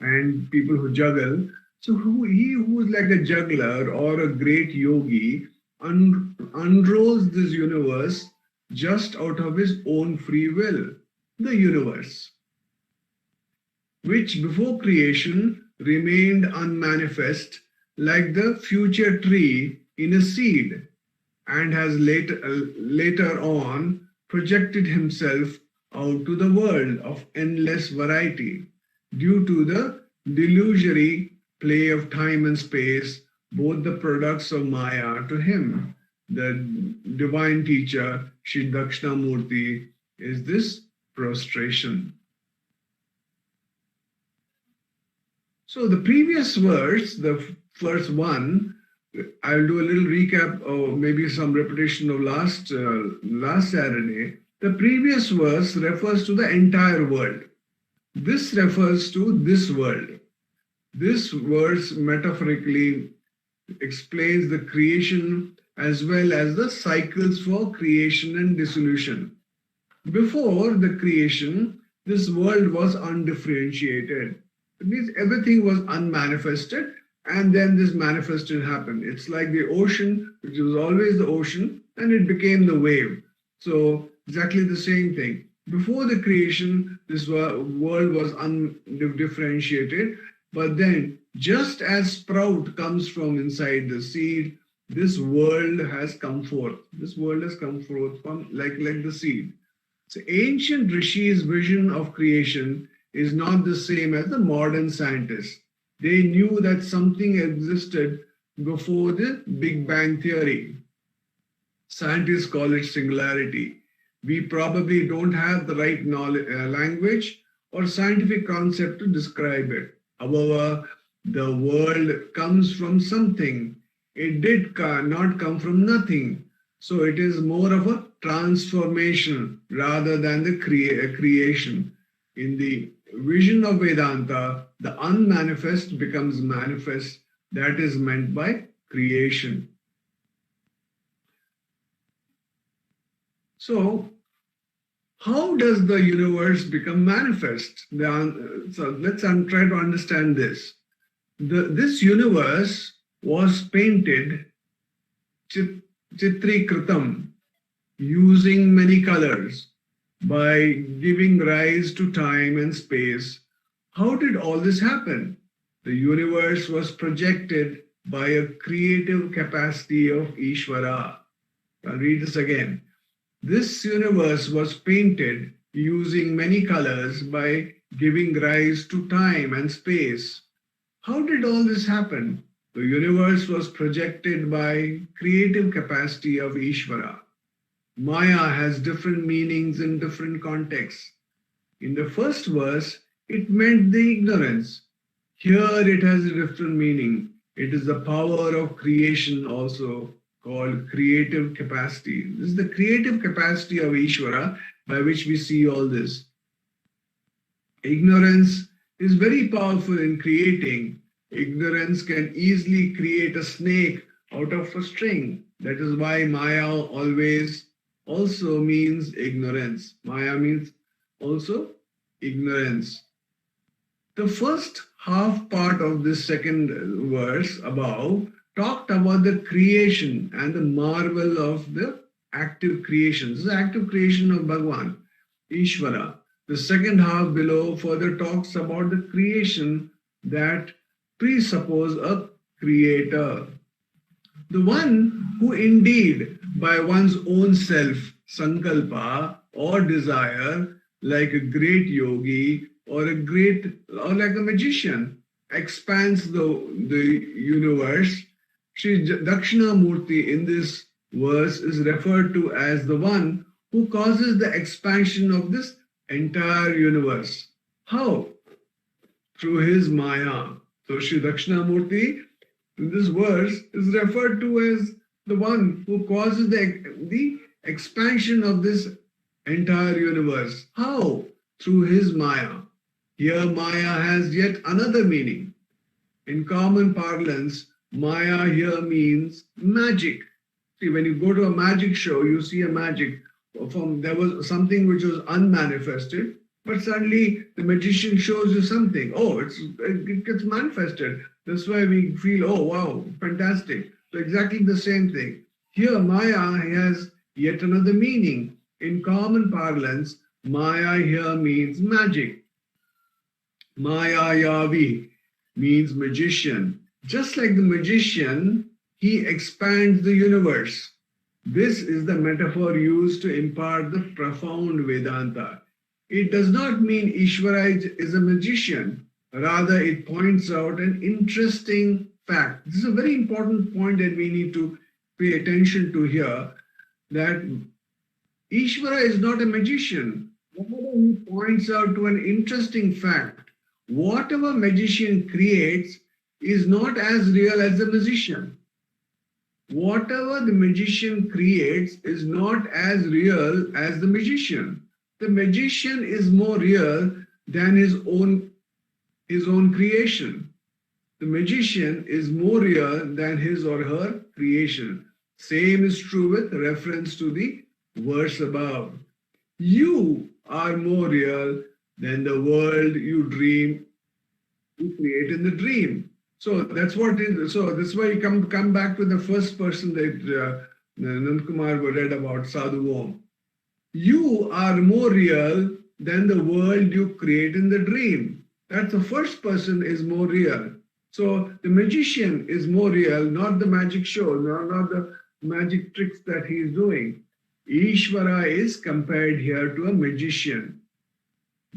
and people who juggle. So he who is like a juggler or a great yogi unrolls this universe just out of his own free will. The universe, which before creation remained unmanifest like the future tree in a seed, and has later on projected himself out to the world of endless variety due to the delusory play of time and space, both the products of Maya to him. The divine teacher, Sri Dakshinamurti, is this prostration. So the previous verse, the first one, I'll do a little recap or maybe some repetition of last Saturday. The previous verse refers to the entire world. This refers to this world. This verse metaphorically explains the creation as well as the cycles for creation and dissolution. Before the creation, this world was undifferentiated. It means everything was unmanifested, and then this manifested happened. It's like the ocean, which was always the ocean, and it became the wave. So exactly the same thing. Before the creation, this world was undifferentiated, but then just as sprout comes from inside the seed, this world has come forth. This world has come forth from like the seed. So ancient rishis' vision of creation is not the same as the modern scientists. They knew that something existed before the Big Bang theory. Scientists call it singularity. We probably don't have the right language or scientific concept to describe it. However, the world comes from something. It did not come from nothing. So it is more of a transformation rather than the creation. In the vision of Vedanta, the unmanifest becomes manifest. That is meant by creation. So, how does the universe become manifest? So let's try to understand this. This universe was painted, chitrikritam, using many colors, by giving rise to time and space. How did all this happen? The universe was projected by a creative capacity of Ishvara. I'll read this again. This universe was painted using many colors by giving rise to time and space. How did all this happen? The universe was projected by creative capacity of Ishvara. Maya has different meanings in different contexts. In the first verse, it meant the ignorance. Here it has a different meaning. It is the power of creation, also called creative capacity. This is the creative capacity of Ishvara by which we see all this. Ignorance is very powerful in creating. Ignorance can easily create a snake out of a string. That is why Maya always also means ignorance. Maya means also ignorance. The first half part of this second verse above talked about the creation and the marvel of the active creation. This is the active creation of Bhagavan, Ishvara. The second half below further talks about the creation that presuppose a creator. The one who indeed by one's own self, sankalpa or desire, like a great yogi or like a magician, expands the universe. Sri Dakshinamurti in this verse is referred to as the one who causes the expansion of this entire universe. How? Through his Maya. So Sri Dakshinamurti in this verse is referred to as the one who causes the expansion of this entire universe. How? Through his Maya. Here Maya has yet another meaning. In common parlance, Maya here means magic. See, when you go to a magic show, you see a magic. There was something which was unmanifested, but suddenly the magician shows you something. Oh, it gets manifested. That's why we feel, oh, wow, fantastic. So exactly the same thing. Here, Maya has yet another meaning. In common parlance, Maya here means magic. Maya Yavi means magician. Just like the magician, he expands the universe. This is the metaphor used to impart the profound Vedanta. It does not mean Ishvara is a magician. Rather, it points out an interesting fact. This is a very important point that we need to pay attention to here, that Ishvara is not a magician. Rather, he points out to an interesting fact. Whatever magician creates is not as real as the magician. Whatever the magician creates is not as real as the magician. The magician is more real than his own creation. The magician is more real than his or her creation. Same is true with reference to the verse above. You are more real than the world you create in the dream. So that's what is. So that's why you come back to the first person that Nandkumar read about, Sadhu Om. You are more real than the world you create in the dream. That's the first person is more real. So the magician is more real, not the magic show, not the magic tricks that he is doing. Ishvara is compared here to a magician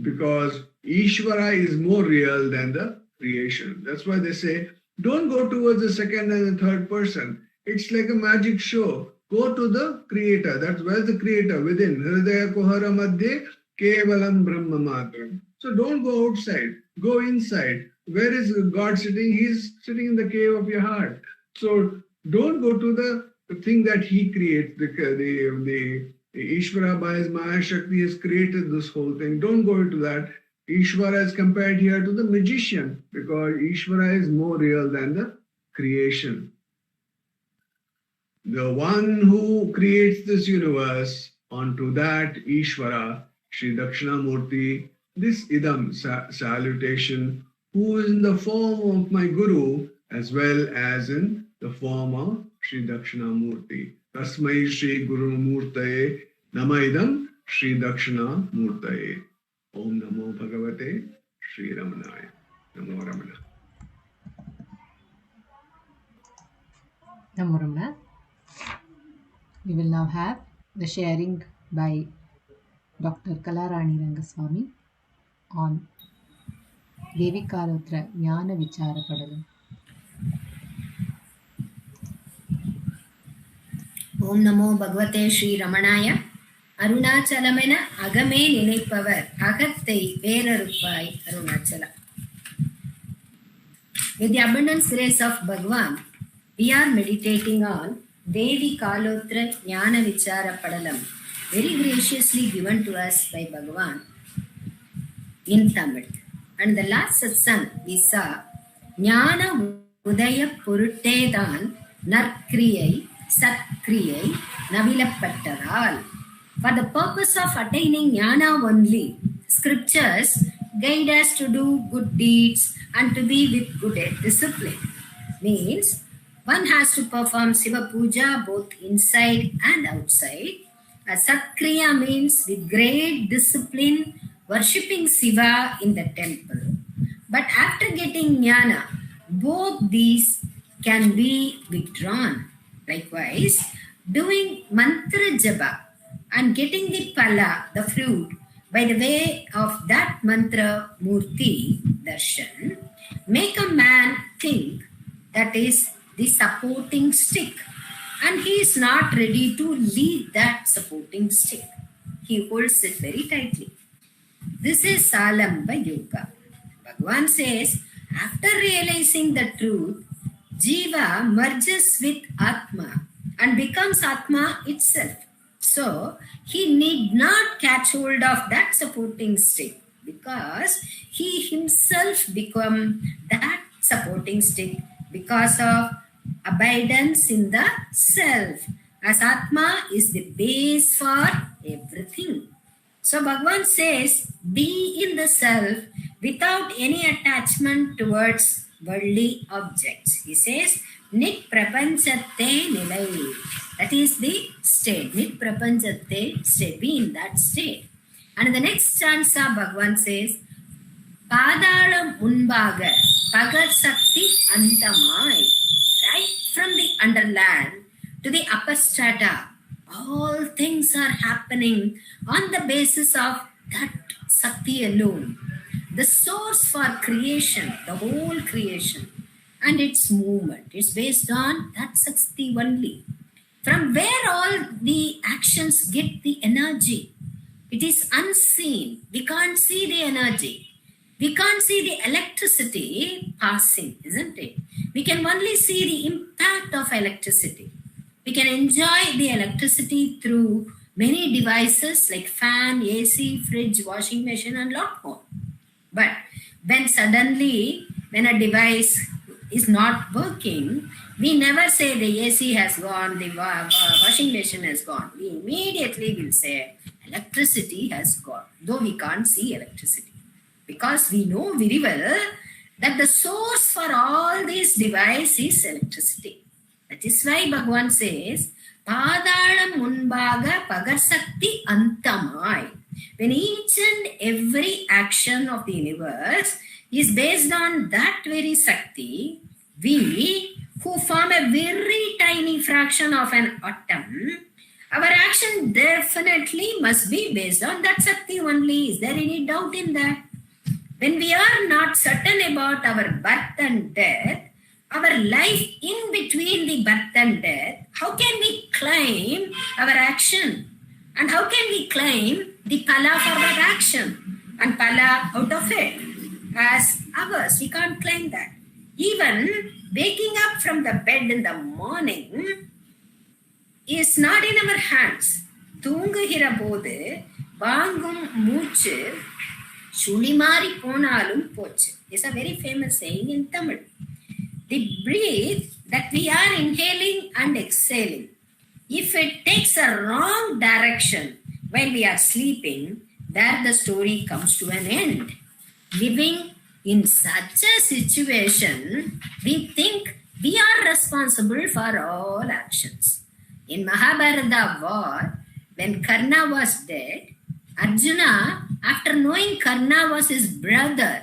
because Ishvara is more real than the creation. That's why they say, don't go towards the second and the third person. It's like a magic show. Go to the creator. That's where's the creator within. Hridaya Kuhara Madhye Kevalam Brahma Matram. So don't go outside. Go inside. Where is God sitting? He's sitting in the cave of your heart. So don't go to the thing that he creates. The Ishvara by his Maya Shakti has created this whole thing. Don't go into that. Ishvara is compared here to the magician because Ishvara is more real than the creation. The one who creates this universe, onto that Ishvara, Sri Dakshinamurti, this idam salutation, who is in the form of my Guru as well as in the form of Sri Dakshinamurti. Tasmai Sri Guru Murtaye Namaidam Sri Dakshinamurtaye. Om Namo Bhagavate Sri Ramanaya. Namo Ramana. Namo Ramana. We will now have the sharing by Dr. Kalarani Rangaswamy on Devikalotra Jnana Vichara Padalam. Om Namo Bhagavate Sri Ramanaya. அருணாச்சலமென அகமே நினைப்பவர் அகத்தை வேறறுப்பாய் Arunachala. With the abundance grace of Bhagwan, we are meditating on Devi Kalotra Jnana Vichara Padalam, very graciously given to us by Bhagwan in Tamil. And the last satsang we saw, Jnana Udaya Puruttedan Narkriyai Satkriyai Navilapattaral. For the purpose of attaining Jnana only, scriptures guide us to do good deeds and to be with good discipline. Means one has to perform Siva Puja both inside and outside. A Satkriya means with great discipline worshipping Siva in the temple. But after getting Jnana, both these can be withdrawn. Likewise, doing Mantra Japa and getting the pala, the fruit, by the way of that mantra murti darshan, make a man think that is the supporting stick, and he is not ready to leave that supporting stick. He holds it very tightly. This is Salamba Yoga. Bhagwan says, after realizing the truth, Jiva merges with Atma and becomes Atma itself. So, he need not catch hold of that supporting stick because he himself become that supporting stick because of abidance in the self, as Atma is the base for everything. So, Bhagwan says, be in the self without any attachment towards worldly objects. He says, Nit prapanchatte nilai. That is the state. Nit prapanchatte state. Be in that state. And in the next stanza, Bhagwan says, Padalam unbaga pagar sakti antamai. Right from the underland to the upper strata, all things are happening on the basis of that Sakti alone. The source for creation, the whole creation, and its movement is based on that Sakti only. From where all the actions get the energy? It is unseen. We can't see the energy. We can't see the electricity passing, isn't it? We can only see the impact of electricity. We can enjoy the electricity through many devices like fan, AC, fridge, washing machine, and lot more. But when suddenly, when a device is not working, we never say the AC has gone, the washing machine has gone. We immediately will say electricity has gone, though we can't see electricity. Because we know very well that the source for all these devices is electricity. That is why Bhagwan says, Padalam munbaga pagarsakti antamai. When each and every action of the universe is based on that very Sakti, we who form a very tiny fraction of an atom, our action definitely must be based on that Sakti only. Is there any doubt in that? When we are not certain about our birth and death, our life in between the birth and death, how can we claim our action? And how can we claim the pala for that action and pala out of it as ours? We can't claim that. Even waking up from the bed in the morning is not in our hands. தூங்குகிற போது வாங்கும் மூச்சு சுழிமாறி போனாலும் போச்சு. It's a very famous saying in Tamil. The breath that we are inhaling and exhaling, if it takes a wrong direction while we are sleeping, there the story comes to an end. Living in such a situation, we think we are responsible for all actions. In Mahabharata war, when Karna was dead, Arjuna, after knowing Karna was his brother,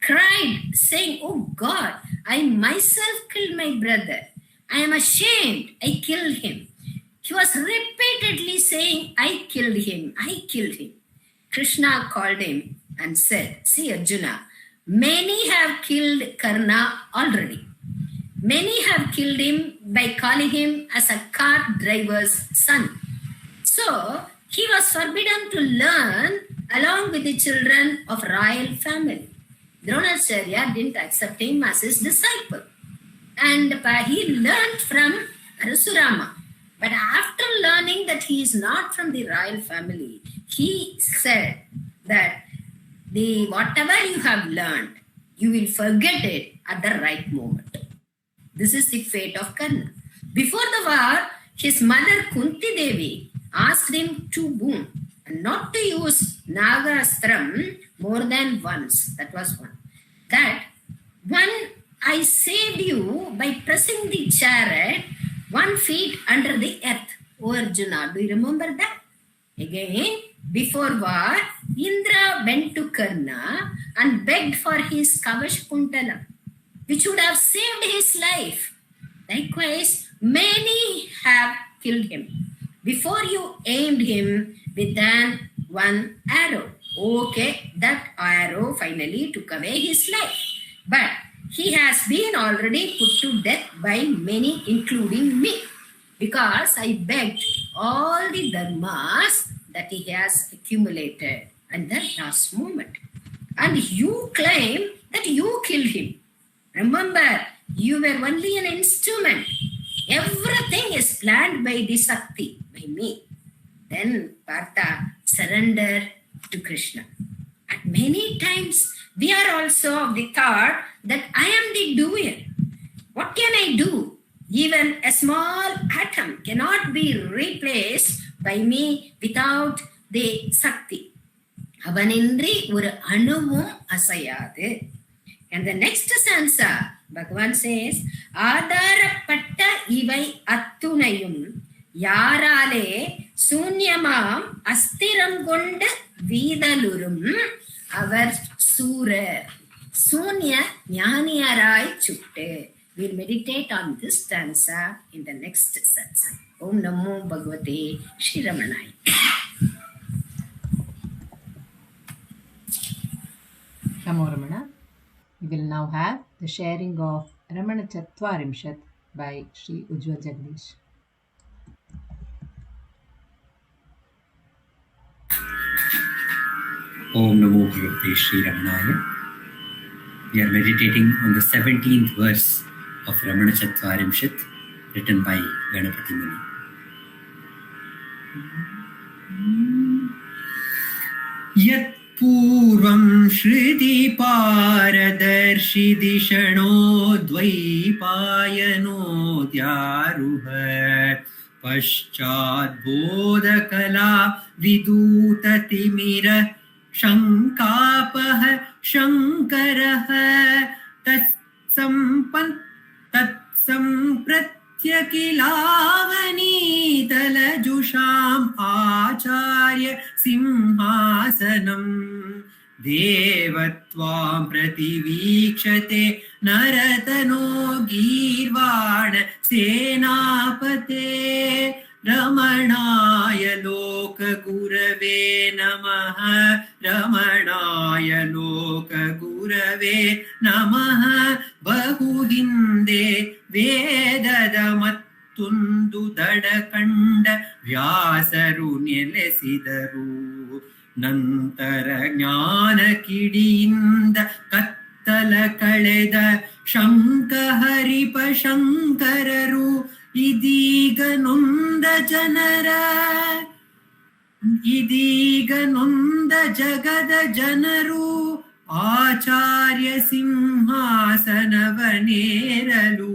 cried, saying, "Oh God, I myself killed my brother. I am ashamed. I killed him." He was repeatedly saying, "I killed him. I killed him." Krishna called him and said, "See, Arjuna, many have killed Karna already. Many have killed him by calling him as a cart driver's son. So, he was forbidden to learn along with the children of royal family. Dronacharya didn't accept him as his disciple. And he learned from Parasurama. But after learning that he is not from the royal family, he said that whatever you have learned, you will forget it at the right moment. This is the fate of Karna. Before the war, his mother Kunti Devi asked him to boon and not to use Nagastram more than once. That was one. That when I saved you by pressing the chariot 1 feet under the earth. O Arjuna, do you remember that? Again, before war, Indra went to Karna and begged for his Kavash Kuntala, which would have saved his life. Likewise, many have killed him before you aimed him with one arrow. Okay, that arrow finally took away his life. But he has been already put to death by many, including me, because I begged all the dharmas that he has accumulated at the last moment. And you claim that you killed him. Remember, you were only an instrument. Everything is planned by the Sakti, by me. Then Partha surrendered to Krishna. And many times we are also of the thought that I am the doer. What can I do? Even a small atom cannot be replaced by me without the Sakti. Avanindri oru anuvum asayadu. And the next stanza, Bhagavan says, Adharapatta ivai attunayum yarale sunyamam astiram konda வீதலுரும் அவர் சூரர் சூன்ய ஞானியராய் சுட்டு. We'll meditate on this stanza in the next satsang. Om Namo Bhagavate Shri Ramanaya. Namo Ramana. We will now have the sharing of Ramanacentre by Sri Ujjwal Jagdish. Om Namo Bhagavate Shri Ramanaya. We are meditating on the 17th verse of Ramanacentre written by Ganapati Muni. Yat Purvam Shriti Paradarshi Dishano Dvaipayano Dhyaruhat Paschad Bodhakala Viduta Timira Shankapah Shankarah Tatsamprathyakilavani Talajusham Acharya Simhasanam Devatvam Prativikshate Naratano Girvana Senapate Ramanaya Loka Gurave Namaha Ramanaya Loka Gurave Namaha Bahudinde Vedadamattundu Dadakanda Vyasaru Nelesidaru Nantara Jnana Kidinda Kattala Kaleda Shankaharipa Shankararu ಇದೀಗ ನೊಂದ ಜಗದ ಜನರು ಆಚಾರ್ಯ ಸಿಂಹಾಸನವನೇರಲು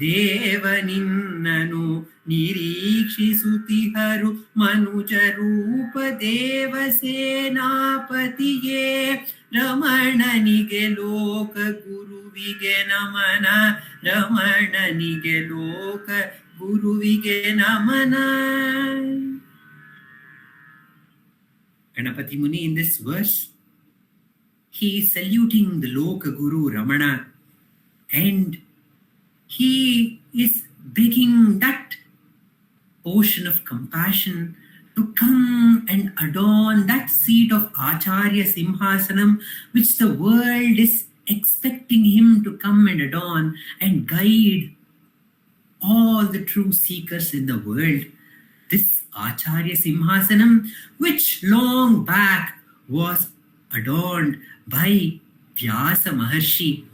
ದೇವನಿನ್ನನು ನಿರೀಕ್ಷಿಸುತ್ತಿಹರು ಮನುಜ ರೂಪ ದೇವಸೇನಾಪತಿಯೇ ರಮಣನಿಗೆ ಲೋಕ ಗುರುವಿಗೆ ನಮನ ರಮಣನಿಗೆ ಲೋಕ ಗುರುವಿಗೆ ನಮನ. Ganapati Muni, in this verse, he is saluting the Loka Guru Ramana, and he is begging that ocean of compassion to come and adorn that seat of Acharya Simhasanam, which the world is expecting him to come and adorn and guide all the true seekers in the world. This Acharya Simhasanam, which long back was adorned by Vyasa Maharshi,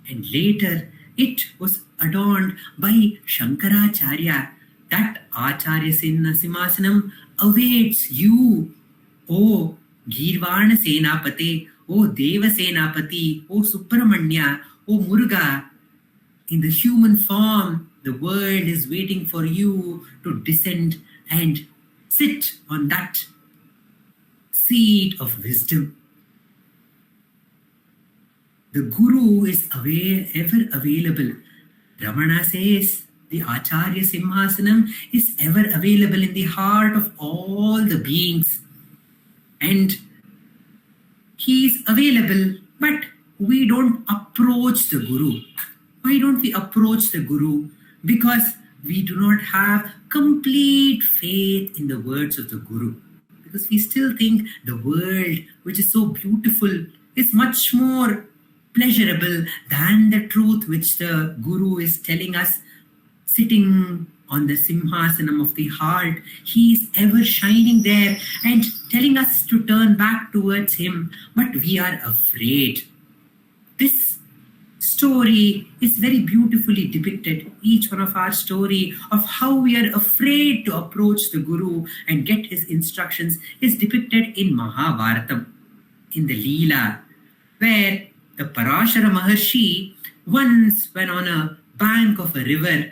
and later it was adorned by Shankaracharya. That Acharya Simhasanam awaits you, O Girvana Senapate, O Deva Senapati, O Subramanya, O Muruga. In the human form, the world is waiting for you to descend and sit on that seat of wisdom. The Guru is ever available. Ramana says the Acharya Simhasanam is ever available in the heart of all the beings. And he is available, but we don't approach the Guru. Why don't we approach the Guru? Because we do not have complete faith in the words of the Guru. Because we still think the world, which is so beautiful, is much more pleasurable than the truth which the Guru is telling us. Sitting on the Simhasanam of the heart, he is ever shining there and telling us to turn back towards him, but we are afraid. This story is very beautifully depicted. Each one of our story of how we are afraid to approach the Guru and get his instructions is depicted in Mahabharatam, in the Leela, where the Parashara Maharshi once, when on a bank of a river,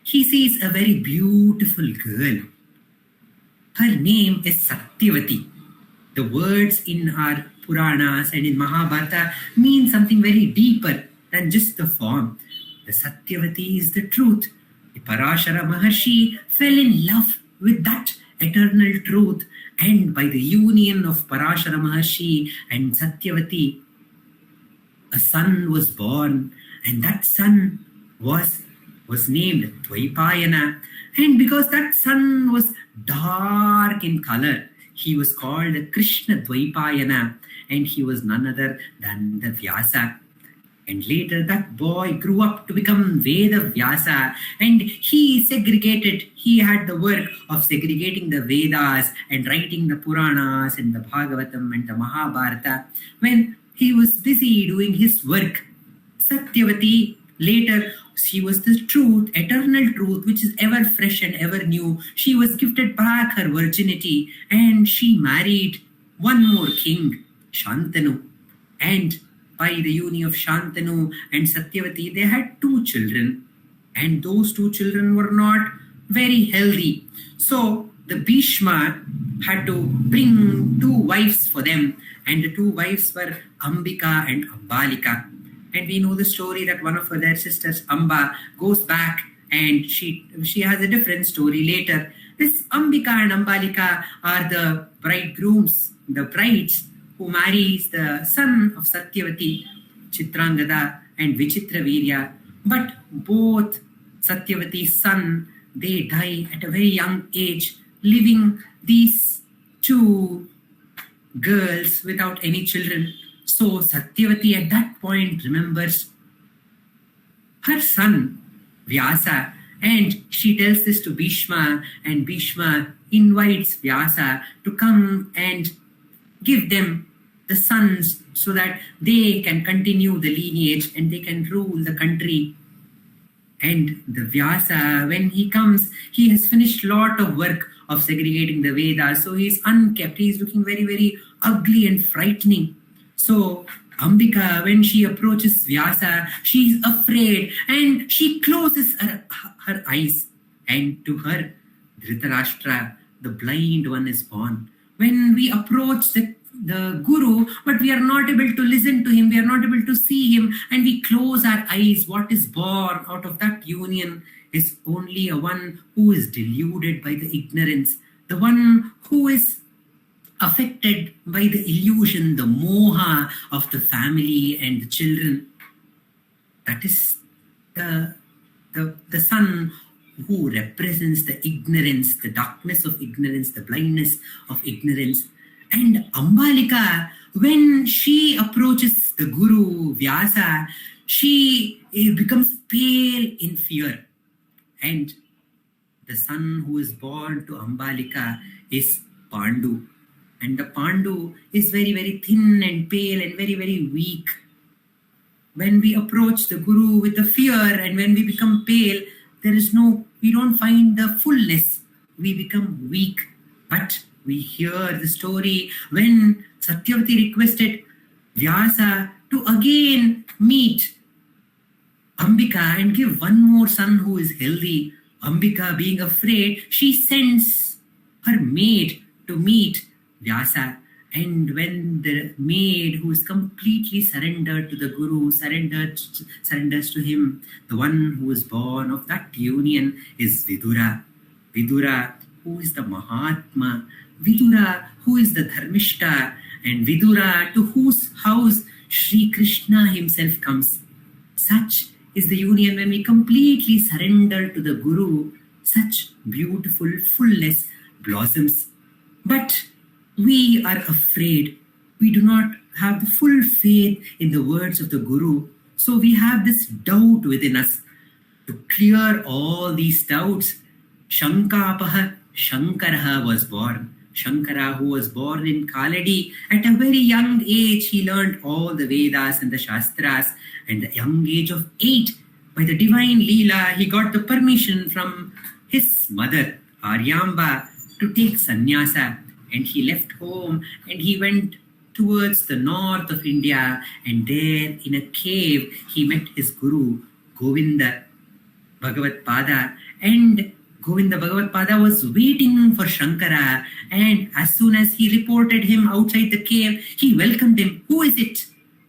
he sees a very beautiful girl. Her name is Satyavati. The words in our Puranas and in Mahabharata mean something very deeper than just the form. The Satyavati is the truth. The Parashara Maharshi fell in love with that eternal truth, and by the union of Parashara Maharshi and Satyavati, a son was born, and that son was named Dvaipayana. And because that son was dark in color, he was called Krishna Dvaipayana, and he was none other than the Vyasa. And later that boy grew up to become Veda Vyasa, and he had the work of segregating the Vedas and writing the Puranas and the Bhagavatam and the Mahabharata. When he was busy doing his work, Satyavati, later she was the truth, eternal truth, which is ever fresh and ever new. She was gifted back her virginity, and she married one more king, Shantanu. And by the union of Shantanu and Satyavati, they had 2 children. And those 2 children were not very healthy. So the Bhishma had to bring 2 wives for them. And the 2 wives were Ambika and Ambalika. And we know the story that one of their sisters, Amba, goes back and she has a different story later. This Ambika and Ambalika are the bridegrooms, the brides who marries the son of Satyavati, Chitrangada and Vichitravirya. But both Satyavati's son, they die at a very young age, leaving these 2 girls without any children. So Satyavati at that point remembers her son, Vyasa, and she tells this to Bhishma, and Bhishma invites Vyasa to come and give them the sons so that they can continue the lineage and they can rule the country. And the Vyasa, when he comes, he has finished a lot of work of segregating the Vedas, so he is unkept. He is looking very, very ugly and frightening. So Ambika, when she approaches Vyasa, she is afraid and she closes her eyes. And to her, Dhritarashtra, the blind one, is born. When we approach the Guru, but we are not able to listen to him, we are not able to see him, and we close our eyes, what is born out of that union is only a one who is deluded by the ignorance, the one who is affected by the illusion, the moha of the family and the children. That is the son who represents the ignorance, the darkness of ignorance, the blindness of ignorance. And Ambalika, when she approaches the Guru Vyasa, she becomes pale in fear. And the son who is born to Ambalika is Pandu. And the Pandu is very, very thin and pale and very, very weak. When we approach the Guru with the fear and when we become pale, we don't find the fullness. We become weak. But we hear the story when Satyavati requested Vyasa to again meet Ambika and give one more son who is healthy. Ambika, being afraid, she sends her maid to meet Vyasa. And when the maid, who is completely surrendered to the Guru, surrenders to him, the one who is born of that union is Vidura. Vidura, who is the Mahatma. Vidura, who is the Dharmishta. And Vidura, to whose house Sri Krishna himself comes. Such is the union when we completely surrender to the Guru. Such beautiful fullness blossoms. But we are afraid. We do not have the full faith in the words of the Guru. So we have this doubt within us. To clear all these doubts, Shankapaha Shankaraha was born. Shankara, who was born in Kaladi, at a very young age, he learned all the Vedas and the Shastras. And at the young age of 8, by the divine Leela, he got the permission from his mother, Aryamba, to take sannyasa. And he left home and he went towards the north of India. And there in a cave, he met his guru, Govinda Bhagavat Pada. And Govinda Bhagavat Pada was waiting for Shankara. And as soon as he reported him outside the cave, he welcomed him. Who is it?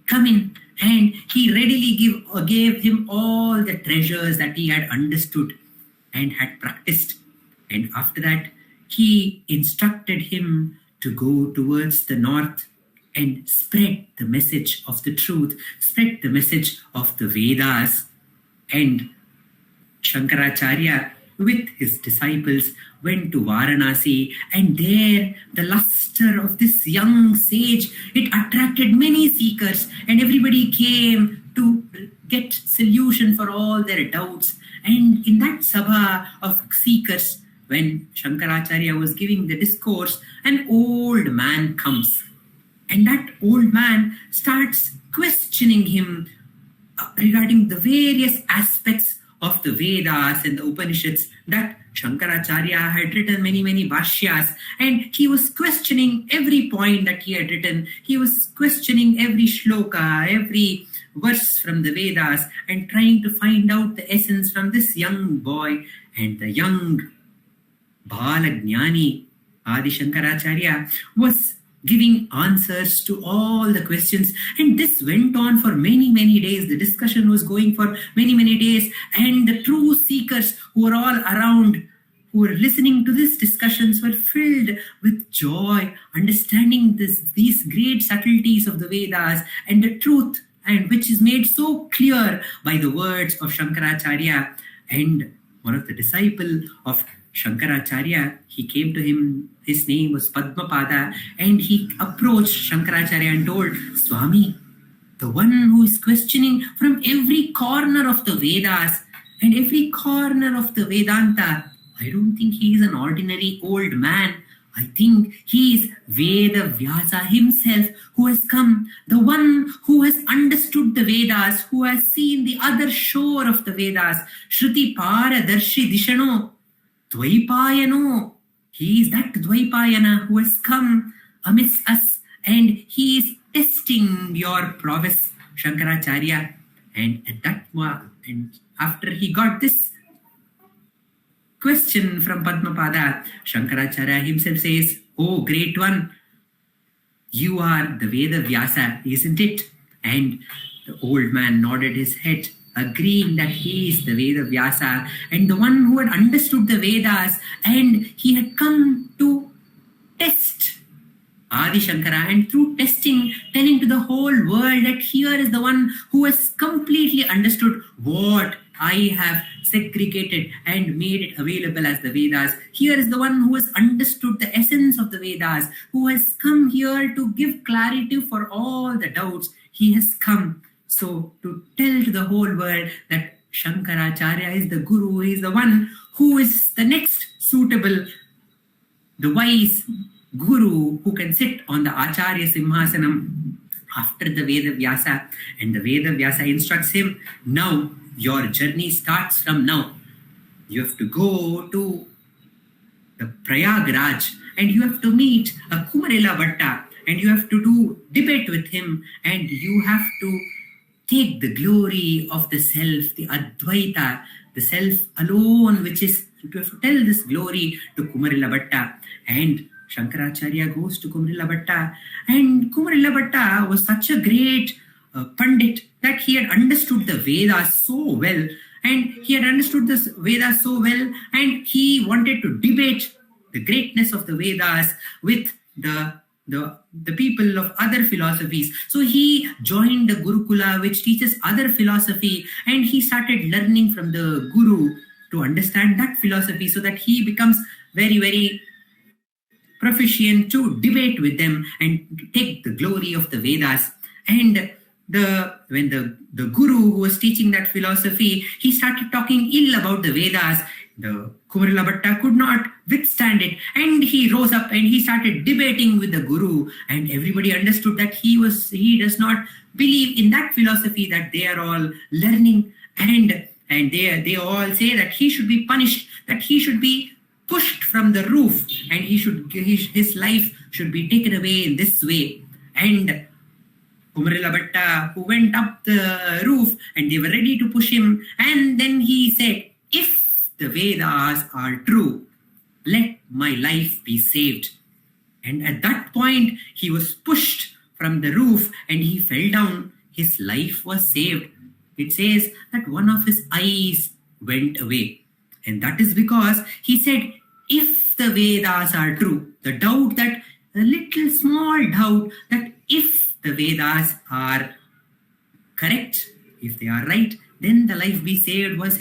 Come in. And he readily gave him all the treasures that he had understood and had practiced. And after that, he instructed him to go towards the north and spread the message of the truth, spread the message of the Vedas. And Shankaracharya, with his disciples, went to Varanasi, and there the luster of this young sage, it attracted many seekers, and everybody came to get solution for all their doubts. And in that sabha of seekers, when Shankaracharya was giving the discourse, an old man comes. And that old man starts questioning him regarding the various aspects of the Vedas and the Upanishads that Shankaracharya had written many, many bhashyas. And he was questioning every point that he had written. He was questioning every shloka, every verse from the Vedas, and trying to find out the essence from this young boy. And the young Bala Jnani, Adi Shankaracharya, was giving answers to all the questions. And this went on for many, many days. The discussion was going for many, many days. And the true seekers who were all around, who were listening to these discussions, were filled with joy, understanding these great subtleties of the Vedas and the truth, and which is made so clear by the words of Shankaracharya. And one of the disciples of Shankaracharya, he came to him, his name was Padmapada, and he approached Shankaracharya and told, Swami, the one who is questioning from every corner of the Vedas and every corner of the Vedanta, I don't think he is an ordinary old man. I think he is Veda Vyasa himself who has come, the one who has understood the Vedas, who has seen the other shore of the Vedas, Shruti Paradarshi Dishano, Dvaipayano. He is that Dvaipayana who has come amidst us, and he is testing your prowess, Shankaracharya. And at that and after he got this question from Padmapada, Shankaracharya himself says, Oh, great one, you are the Veda Vyasa, isn't it? And the old man nodded his head, agreeing that he is the Veda Vyasa and the one who had understood the Vedas, and he had come to test Adi Shankara, and through testing, telling to the whole world that here is the one who has completely understood what I have segregated and made it available as the Vedas. Here is the one who has understood the essence of the Vedas, who has come here to give clarity for all the doubts. He has come so to tell to the whole world that Shankaracharya is the guru, he is the one who is the next suitable, the wise guru who can sit on the Acharya Simhasanam after the Veda Vyasa. And the Veda Vyasa instructs him, now your journey starts from now. You have to go to the Prayagraj and you have to meet a Kumarila Bhatta and you have to do debate with him and you have to take the glory of the self, the Advaita, the self alone, which is, you have to tell this glory to Kumarila Bhatta. And Shankaracharya goes to Kumarila Bhatta, and Kumarila Bhatta was such a great Pandit that he had understood the Vedas so well, and he had understood this Vedas so well, and he wanted to debate the greatness of the Vedas with the people of other philosophies. So he joined the Gurukula, which teaches other philosophy, and he started learning from the Guru to understand that philosophy so that he becomes very, very proficient to debate with them and take the glory of the Vedas. And when the Guru who was teaching that philosophy, he started talking ill about the Vedas, the Kumarila Bhatta could not withstand it, and he rose up and he started debating with the Guru, and everybody understood that he does not believe in that philosophy that they are all learning, and they all say that he should be punished, that he should be pushed from the roof, and his life should be taken away in this way. And Kumarila Bhatta, who went up the roof and they were ready to push him, and then he said, if the Vedas are true, let my life be saved. And at that point, he was pushed from the roof and he fell down. His life was saved. It says that one of his eyes went away. And that is because he said, if the Vedas are true, the doubt, that a little small doubt that if the Vedas are correct, if they are right, then the life be saved, was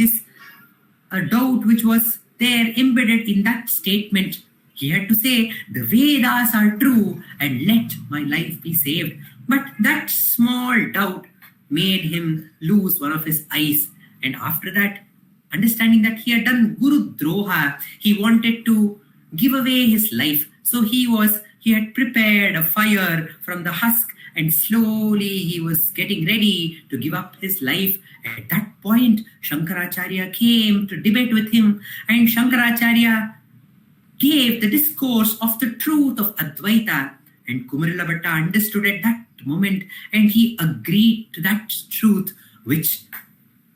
a doubt which was there embedded in that statement. He had to say, the Vedas are true and let my life be saved. But that small doubt made him lose one of his eyes. And after that, understanding that he had done Guru Droha, he wanted to give away his life. So he had prepared a fire from the husk, and slowly he was getting ready to give up his life. At that point, Shankaracharya came to debate with him, and Shankaracharya gave the discourse of the truth of Advaita, and Kumarila Bhatta understood at that moment, and he agreed to that truth which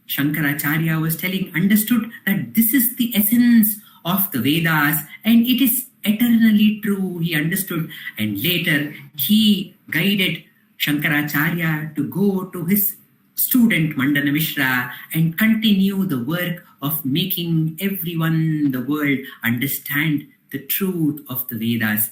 Shankaracharya was telling, understood that this is the essence of the Vedas and it is eternally true. He understood, and later he guided Shankaracharya to go to his student Mandana Mishra and continue the work of making everyone in the world understand the truth of the Vedas.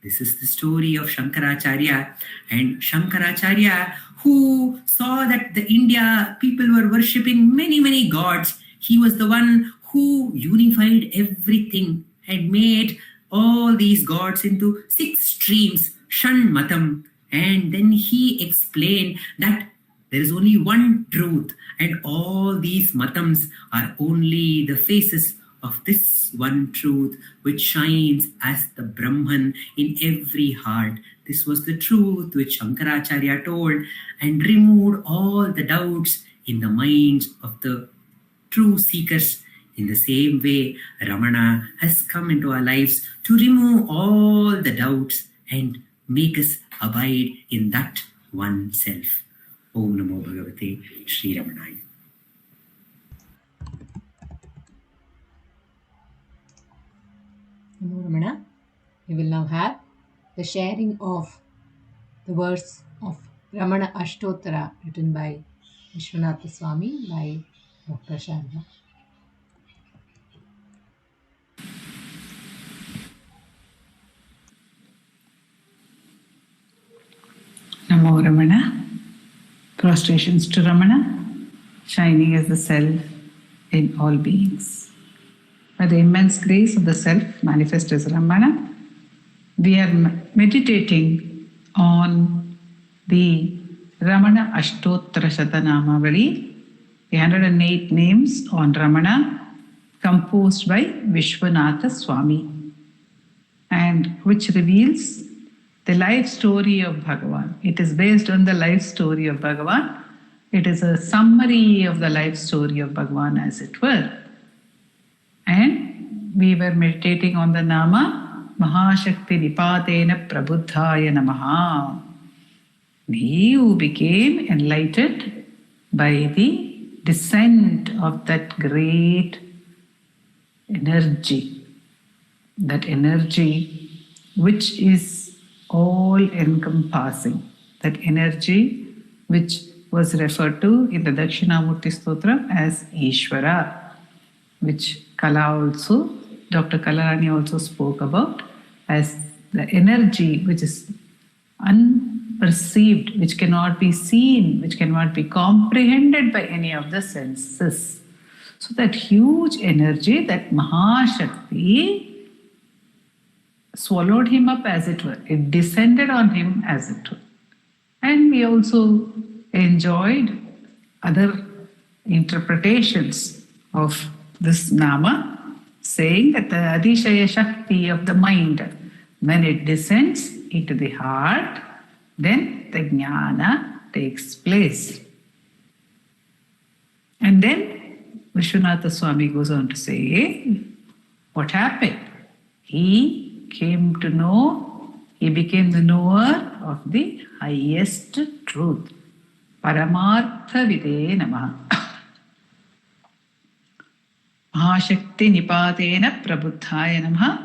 This is the story of Shankaracharya. And Shankaracharya, who saw that the India people were worshipping many, many gods, he was the one who unified everything and made all these gods into 6 streams, Shan Matam. And then he explained that there is only one truth, and all these matams are only the faces of this one truth which shines as the Brahman in every heart. This was the truth which Shankaracharya told and removed all the doubts in the minds of the true seekers. In the same way, Ramana has come into our lives to remove all the doubts and make us abide in that one self. Om Namo Bhagavate Sri Ramanaya. Namo Ramana. We will now have the sharing of the verse of Ramana Ashtottara written by Vishwanatha Swami by Dr. Sharma. Namo Ramana. Prostrations to Ramana, shining as the self in all beings. By the immense grace of the self manifest as Ramana, we are meditating on the Ramana Ashtottara Shatanamavali the 108 names on Ramana, composed by Vishwanatha Swami, and which reveals the life story of Bhagavan. It is based on the life story of Bhagavan. It is a summary of the life story of Bhagavan, as it were. And we were meditating on the Nama Mahashakti Nipatena Prabuddhaya Namaha. He who became enlightened by the descent of that great energy, that energy which is all encompassing, that energy which was referred to in the Dakshinamurti Stotra as Ishvara, which Dr. Kalarani also spoke about as the energy which is unperceived, which cannot be seen, which cannot be comprehended by any of the senses. So that huge energy, that Mahashakti, swallowed him up, as it were. It descended on him, as it were. And we also enjoyed other interpretations of this Nama, saying that the Adishaya Shakti of the mind, when it descends into the heart, then the Jnana takes place. And then Vishwanatha Swami goes on to say, what happened? He came to know, he became the knower of the highest truth. Paramartha Vide Namaha. Mahashakti Nipatena Prabuddhaya Namaha.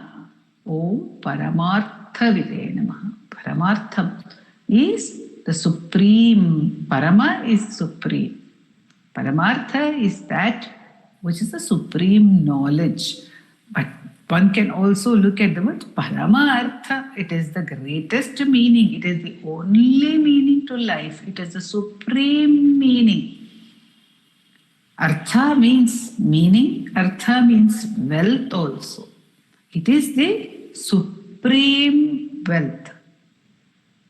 Om Paramartha Vide Namaha. Paramartham is the supreme. Parama is supreme. Paramartha is that which is the supreme knowledge. But one can also look at the word Paramartha. It is the greatest meaning. It is the only meaning to life. It is the supreme meaning. Artha means meaning. Artha means wealth also. It is the supreme wealth.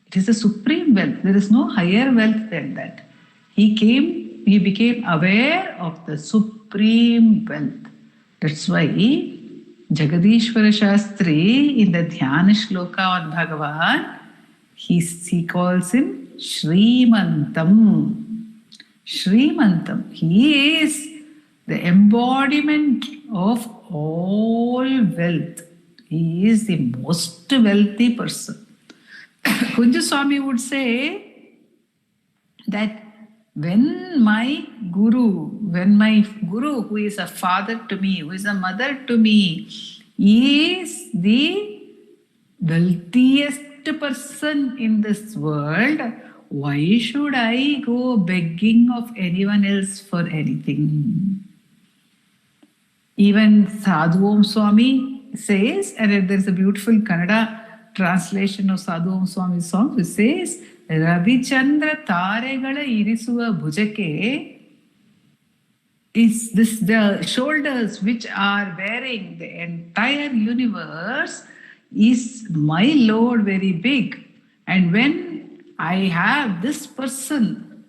It is the supreme wealth. There is no higher wealth than that. He became aware of the supreme wealth. That's why Jagadishwara Shastri in the Dhyana Shloka on Bhagavan, he calls him Shrimantam. Shrimantam. He is the embodiment of all wealth. He is the most wealthy person. Kunja Swami would say that when my guru, who is a father to me, who is a mother to me, is the wealthiest person in this world, why should I go begging of anyone else for anything? Even Sadhu Om Swami says, and there's a beautiful Kannada translation of Sadhu Om Swami's song, which says, Ravichandra Taregala Irisuva Bhujake is this the shoulders which are bearing the entire universe, is my Lord very big. And when I have this person,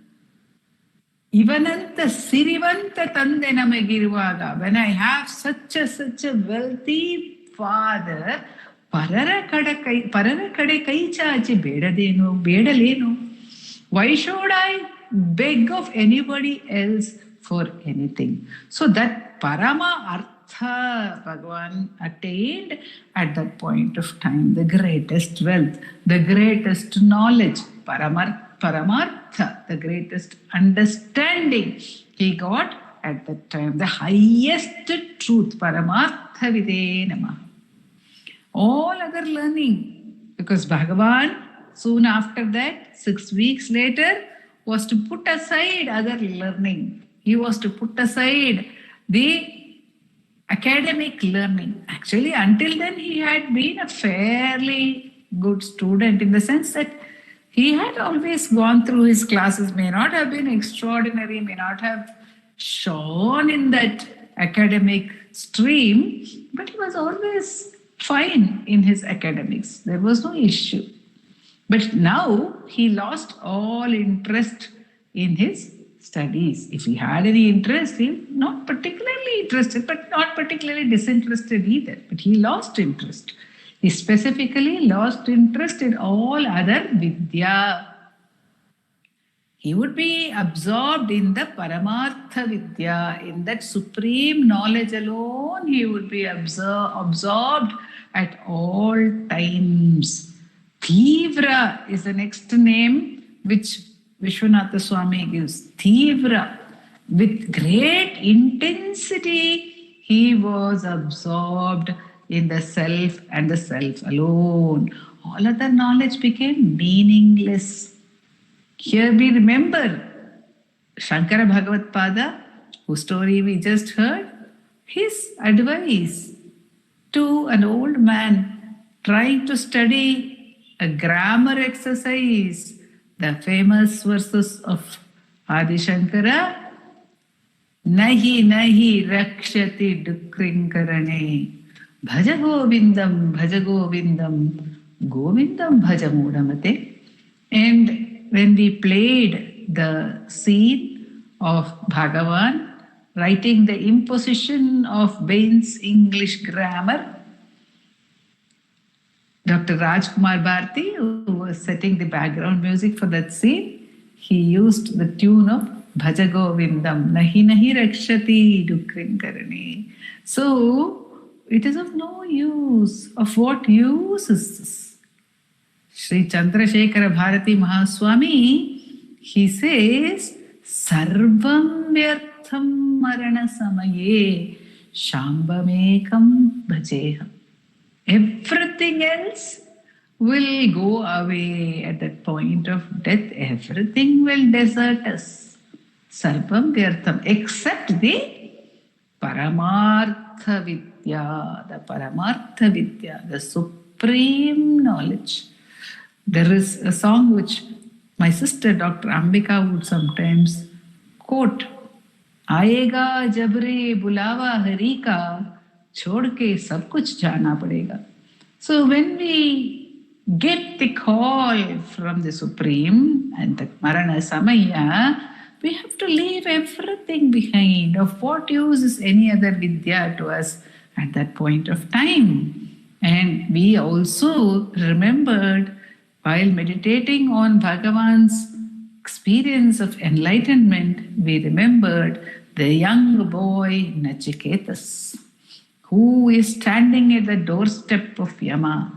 Ivananta Sirivanta Tande Namagiruvaga, when I have such a wealthy father, Parara kade kai chachi bedaleno. Why should I beg of anybody else for anything? So that Parama Artha Bhagavan attained at that point of time, the greatest wealth, the greatest knowledge, Paramartha, the greatest understanding he got at that time, the highest truth, Paramartha Vide Namaha. All other learning, because Bhagavan soon after that, 6 weeks later, was to put aside other learning. He was to put aside the academic learning. Actually, until then, he had been a fairly good student in the sense that he had always gone through his classes, may not have been extraordinary, may not have shone in that academic stream, but he was always fine in his academics. There was no issue. But now he lost all interest in his studies. If he had any interest, he not particularly interested, but not particularly disinterested either. But he lost interest. He specifically lost interest in all other vidya. He would be absorbed in the Paramartha Vidya, in that supreme knowledge alone. He would be absorbed at all times. Thivra is the next name which Vishwanatha Swami gives. Thivra. With great intensity, he was absorbed in the self and the self alone. All other knowledge became meaningless. Here we remember Shankara Bhagavat Pada, whose story we just heard, his advice to an old man trying to study a grammar exercise, the famous verses of Adi Shankara, Nahi nahi rakshati dukrinkarane, bhaja govindam, govindam bhaja mudamate. And when we played the scene of Bhagavan writing the imposition of Bain's English grammar, Dr. Rajkumar Bharti, who was setting the background music for that scene, he used the tune of Bhaja Govindam, Nahi Nahi Rakshati Dukrinkarane. So, it is of no use. Of what use is this? Sri Chandrasekhara Bharati Mahaswami, he says, Sarvam Vyartham Marana Samaye Shambhamekam Bhajeham. Everything else will go away at that point of death. Everything will desert us. Sarvam Vyartham, except the Paramartha Vidya, the supreme knowledge. There is a song which my sister Dr. Ambika would sometimes quote. Aayega jabre bulawa hari ka, chhod ke sab kuch jana padega. So when we get the call from the Supreme and the Marana Samaya, we have to leave everything behind. Of what use is any other vidya to us at that point of time? And we also remembered, while meditating on Bhagavan's experience of enlightenment, we remembered the young boy Nachiketas, who is standing at the doorstep of Yama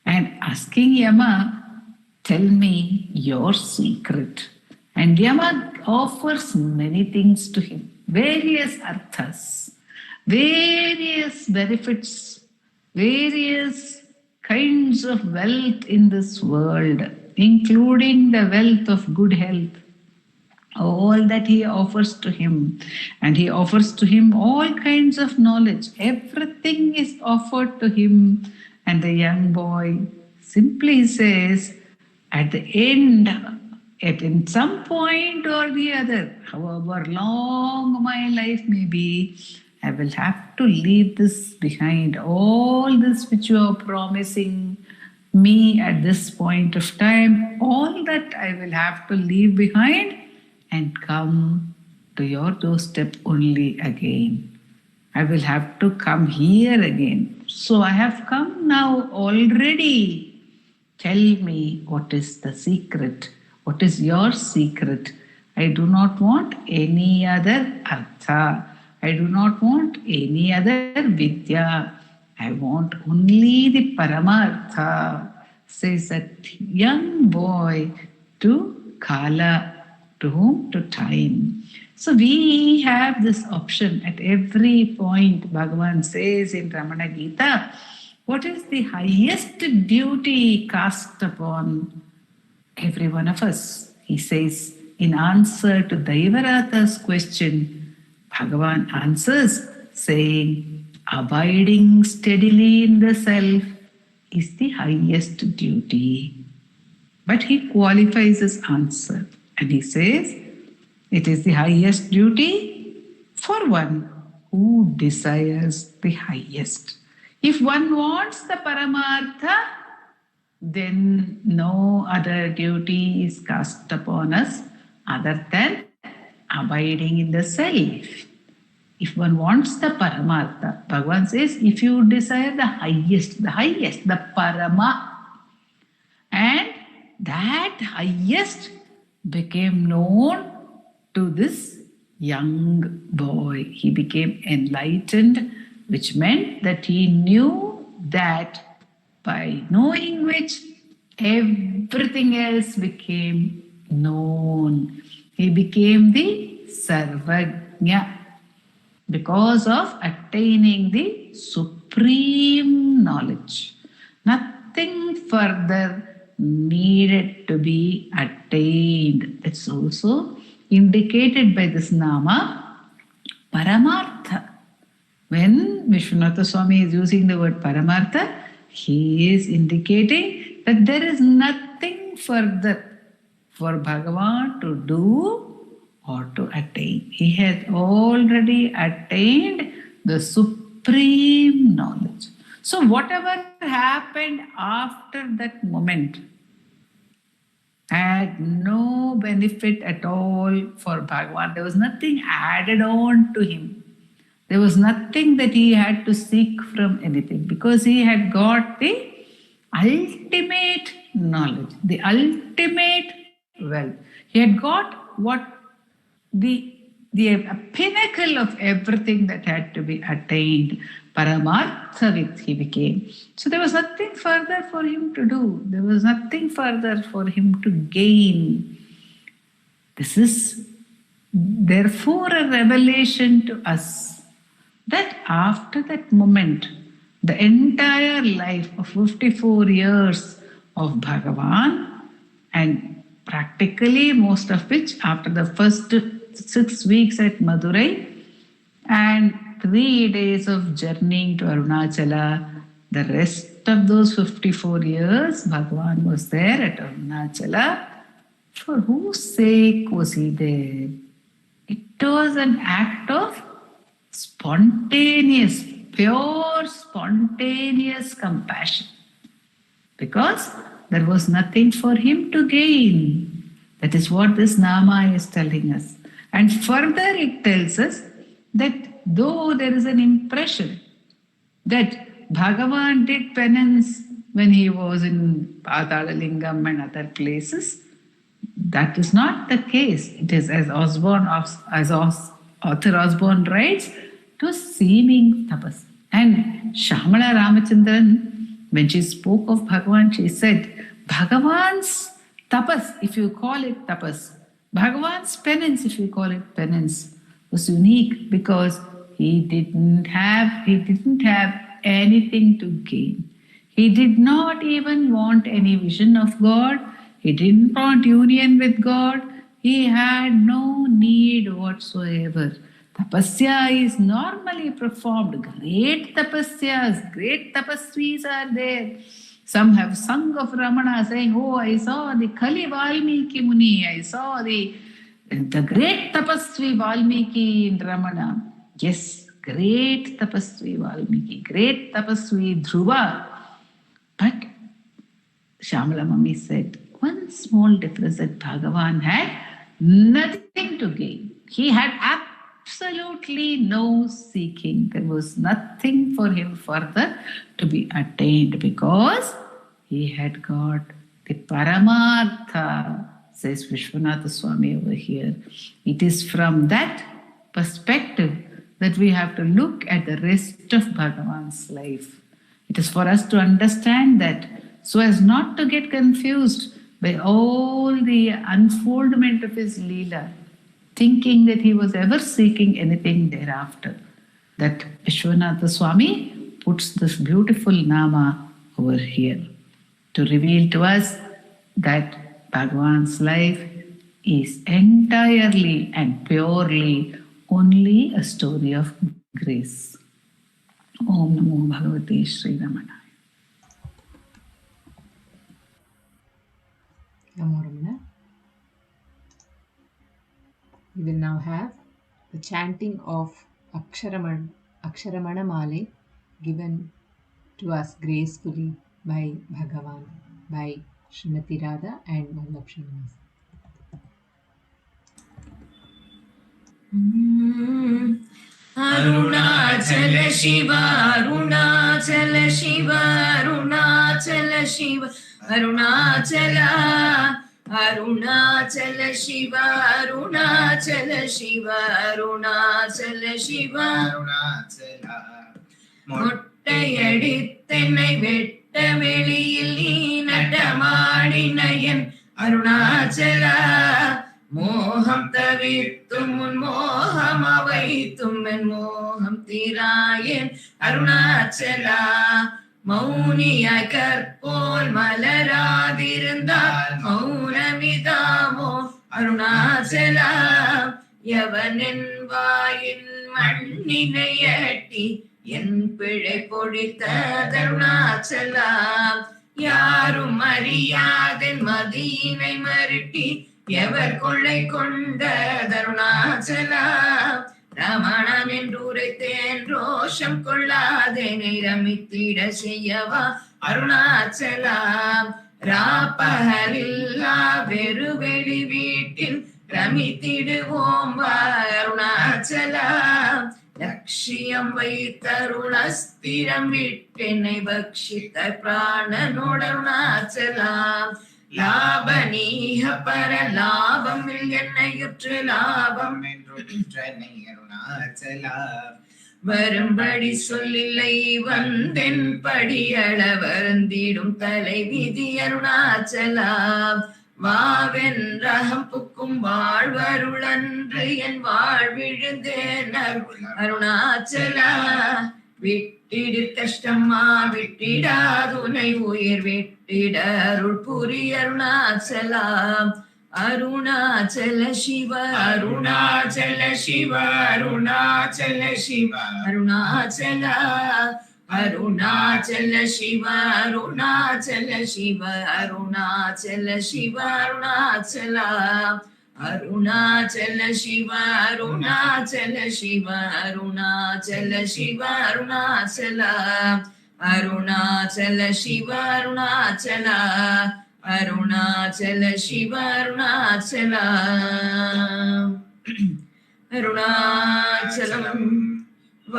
and asking Yama, tell me your secret. And Yama offers many things to him, various arthas, various benefits, various kinds of wealth in this world, including the wealth of good health. All that he offers to him. And he offers to him all kinds of knowledge. Everything is offered to him. And the young boy simply says, at the end, in some point or the other, however long my life may be, I will have to leave this behind. All this which you are promising me at this point of time, all that I will have to leave behind and come to your doorstep only again. I will have to come here again. So I have come now already. Tell me what is the secret. What is your secret? I do not want any other artha. I do not want any other vidya. I want only the Paramartha, says that young boy to Kala, to whom? To time. So we have this option at every point. Bhagavan says in Ramana Gita, what is the highest duty cast upon every one of us? He says, in answer to Daivaratha's question, Bhagavan answers saying, abiding steadily in the self is the highest duty. But he qualifies his answer and he says, it is the highest duty for one who desires the highest. If one wants the Paramartha, then no other duty is cast upon us other than abiding in the self. If one wants the Paramartha, Bhagavan says, if you desire the highest, the Parama, and that highest became known to this young boy. He became enlightened, which meant that he knew that by knowing which everything else became known. He became the Sarvajna because of attaining the supreme knowledge. Nothing further needed to be attained. That's also indicated by this nama, Paramartha. When Vishwanatha Swami is using the word Paramartha, he is indicating that there is nothing further for Bhagavan to do or to attain. He has already attained the supreme knowledge. So whatever happened after that moment had no benefit at all for Bhagavan. There was nothing added on to him. There was nothing that he had to seek from anything, because he had got the ultimate knowledge, the ultimate wealth. He had got what the pinnacle of everything that had to be attained. Paramarthavit he became. So there was nothing further for him to do. There was nothing further for him to gain. This is therefore a revelation to us that after that moment, the entire life of 54 years of Bhagavan, and practically most of which after the first 6 weeks at Madurai and 3 days of journeying to Arunachala, the rest of those 54 years, Bhagavan was there at Arunachala. For whose sake was he there? It was an act of spontaneous, pure spontaneous compassion, because there was nothing for him to gain. That is what this Nama is telling us. And further it tells us that though there is an impression that Bhagavan did penance when he was in Patalalingam and other places, that is not the case. It is as author Osborne writes, to seeming tapas. And Shamala Ramachandran, when she spoke of Bhagavan, she said, Bhagavan's tapas, if you call it tapas, Bhagavan's penance, if you call it penance, was unique because he didn't have anything to gain. He did not even want any vision of God. He didn't want union with God. He had no need whatsoever. Tapasya is normally performed. Great tapasyas, great tapasvis are there. Some have sung of Ramana saying, oh, I saw the Kali Valmiki Muni, I saw the great tapasvi Valmiki in Ramana. Yes, great tapasvi Valmiki, great tapasvi Dhruva. But Shamala Mami said, one small difference, that Bhagavan had nothing to gain. He had absolutely no seeking. There was nothing for him further to be attained because he had got the Paramartha, says Vishwanatha Swami over here. It is from that perspective that we have to look at the rest of Bhagavan's life. It is for us to understand that, so as not to get confused by all the unfoldment of his Leela, thinking that he was ever seeking anything thereafter. That Vishwanatha Swami puts this beautiful Nama over here to reveal to us that Bhagavan's life is entirely and purely only a story of grace. Om Namo Bhagavate Sri Ramanaya. Namo Ramana. We will now have the chanting of Aksharamana Male given to us gracefully by Bhagavan, by Srimati Radha and Vallabh Srinivas. Arunachal Shiv Arunachal Shiv Arunachal Shiv Arunachal Arunachal Shiv Arunachal Shiv Arunachal Shiv Arunachal மொட்டையடித்தென்னை வெட்ட வெளியில் நீ நடமாடினயன் அருணாச்சலா மோகம் தவிர்த்தும் உன் மோகம் அவைத்தும் என் மோகம் தீராயன் அருணாச்சலா மௌனியாய் கற்போல் மலராதிருந்தால் மௌனமிதாமோ அருணாச்சலா எவனின் வாயின் மண்ணினையட்டி என் பிழை பொழித்த அருணாச்சலா யாரும் அறியாதென் மதியினை மருட்டி எவர் கொள்ளை கொண்ட அருணாச்சலா ரமணன் என்று உரைத்தேன் ரோஷம் கொள்ளாதேனை ரமித்திட செய்யவா அருணாச்சலா ராப்பகலில்லா வெறுவெளி வீட்டில் ரமித்திடுவோம் வா அருணாச்சலா லட்சியம் வைத்தருணஸ்திரம் விட்டென்னை பக்ஷித்த பிராணனோட அருணாச்சலா லாபநீக பர லாபம் என்னையுற்று லாபம் என்றுற்றனை அருணாச்சலா வரும்படி சொல்லில்லை வந்தென் படியள வருந்திடும் தலை விதி அருணாச்சலா வாவென்றகம் புக்கும் வாழ்வருளன்று என் வாழ்விழுந்தேன் அருணாச்சலா விட்டிடு கஷ்டமா விட்டிடாதுனை உயிர் விட்டிட அருள் புரி அருணாச்சலா அருணாச்சல சிவ அருணாச்சல சிவ அருணாச்சல சிவ அருணாச்சலா அருணாச்சல சிவ அருணாச்சல சிவ அருணாச்சல சிவ அருணாச்சலா அருணாச்சல சிவ அருணாச்சல சிவ அருணாச்சல சிவ அருணாச்சலா அருணாச்சல சிவ அருணாச்சலா அருணாச்சல சிவ அருணாச்சலா அருணாச்சலம் வாழி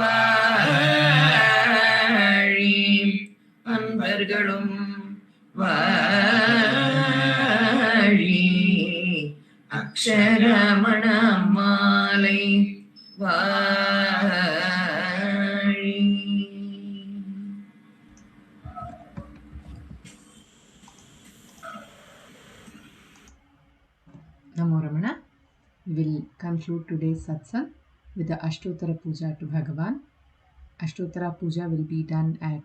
அன்பர்களும் வாழி அக்ஷரமண மாலை வாழி. Namo Ramana. We will conclude today's satsang with the Ashtottara Puja to Bhagavan. Ashtottara Puja will be done at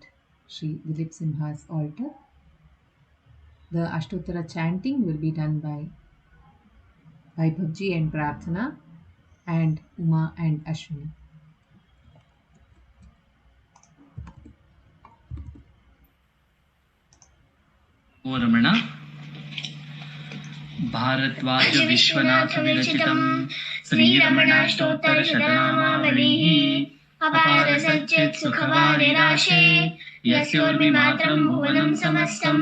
Sri Dilip Simha's altar. The Ashtottara chanting will be done by Vaibhavji and Prarthana and Uma and Ashwini. ओ रमण भारद्वाज विश्वनाथ विरचितं श्रीरमणाष्टोत्तर शतनामावलिः अपार सच्चित् सुखवारिराशे यस्योर्मिमात्रं भुवनं समस्तं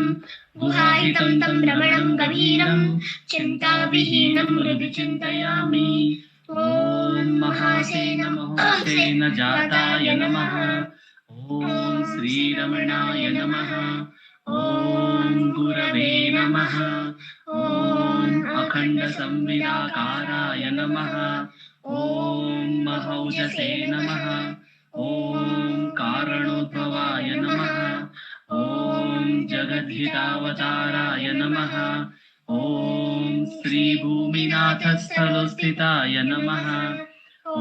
गुहाहितं तं रमणं गभीरं चिन्ताविहीनं हृदि चिन्तयामि। ॐ महासेन महोत्सेन जाताय नमः। ॐ श्रीरमणाय नमः। ॐ गुरवे नमः। ॐ अखण्ड संविदाकाराय नमः। ॐ महौजसे नमः। ॐ कारणोद्भवाय नमः। ॐ जगद्धितावताराय नमः। ॐ श्रीभूमिनाथस्थलोस्थिताय नमः। ॐ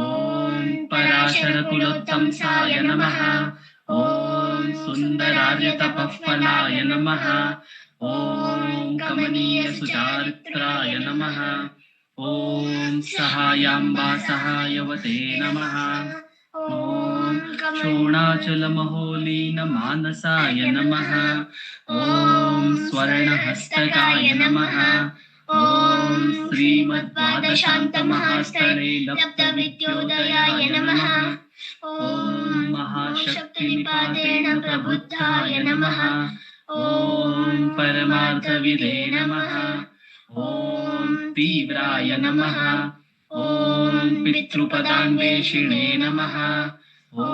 पराशरकुलोत्तंसाय नमः। ॐ सुन्दरार्यतपःफलाय नमः। ॐ कमनीयसुचारित्राय नमः। ॐ सहायाम्बा सहायवते नमः। ॐ शोणाचलमहोलीनमानसाय नमः। ॐ स्वर्णहस्तकाय नमः। ॐ श्रीमद्वादशान्तमहास्तरे लब्धविद्योदयाय नमः। ॐ महाशक्तिनिपातेन प्रबुद्धाय नमः। ॐ परमार्थविदे नमः। ॐ तीव्राय नमः। ॐ पितृपदान्वेषिणे नमः ॐ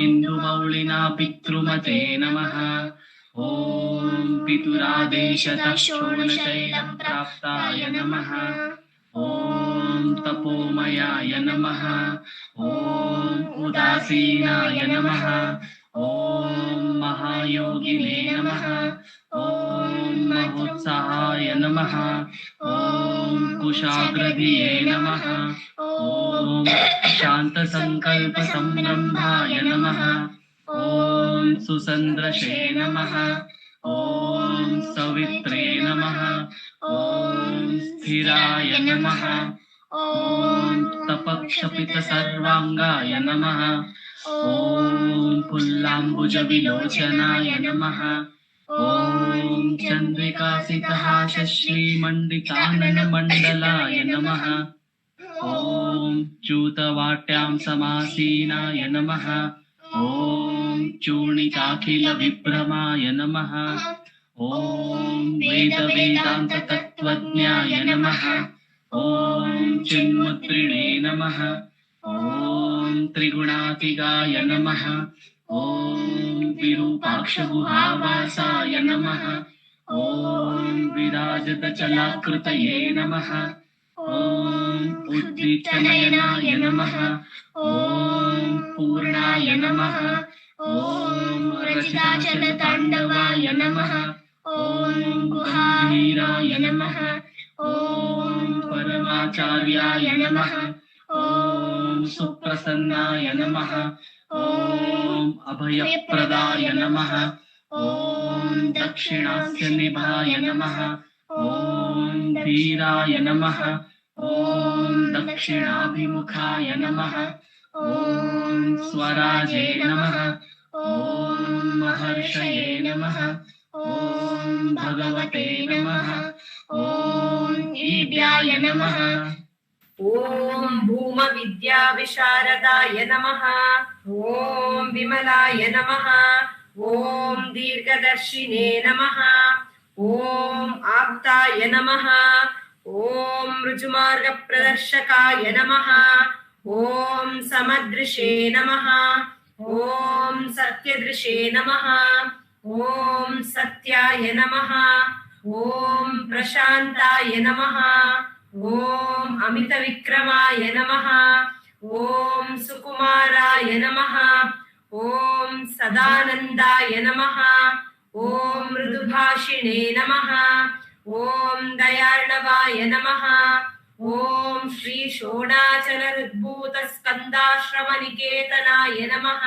इन्दुमौलिना पितृमते नमः ॐ पितुरादेशतः षोडशैलं प्राप्ताय नमः ॐ तपोमयाय नमः ॐ उदासीनाय नमः ॐ महायोगिने नमः ॐ महोत्साहाय नमः ॐ कुशाग्रधिये नमः ॐ शान्तसङ्कल्पसंरम्भाय नमः ॐ सुसन्दृशे नमः ॐ सवित्रे नमः ॐ स्थिराय नमः ॐ तपक्षपितसर्वाङ्गाय नमः ॐ पुल्लाम्बुजविलोचनाय नमः ॐ चन्द्रिकासितहासश्रीमण्डिताननमण्डलाय नमः ॐ च्यूतवाट्यां समासीनाय नमः ॐ चूर्णिकाखिलविभ्रमाय नमः ॐ वेदवेदान्ततत्त्वज्ञाय नमः ॐ चिन्मुद्रिणे नमः ॐ त्रिगुणातिगाय नमः ॐ विरूपाक्षगुहावासाय नमः ॐ विराजतचलाकृतये नमः ॐ उद्दिष्टनयनाय नमः ॐ पूर्णाय नमः ॐ रचिताचलताण्डवाय नमः ॐ गम्भीराय नमः ॐ परमाचार्याय नमः ॐ सुप्रसन्नाय नमः ॐ अभयप्रदाय नमः ॐ दक्षिणास्य निभाय नमः ॐ धीराय नमः ॐ दक्षिणाभिमुखाय नमः ॐ स्वराजे नमः ॐ महर्षये नमः ॐ भगवते नमः ॐ ईड्याय नमः ॐ भूमविद्याविशारदाय नमः ॐ विमलाय नमः ॐ दीर्घदर्शिने नमः ॐ आप्ताय नमः ॐ ऋजुमार्गप्रदर्शकाय नमः ॐ समदृशे नमः ॐ सत्यदृशे नमः ॐ सत्याय नमः ॐ प्रशान्ताय नमः ॐ अमितविक्रमाय नमः ॐ सुकुमाराय नमः ॐ सदानन्दाय नमः ॐ मृदुभाषिणे नमः ॐ दयार्णवाय नमः ॐ श्री षोडाचलरुद्भूतस्कन्दाश्रमनिकेतनाय नमः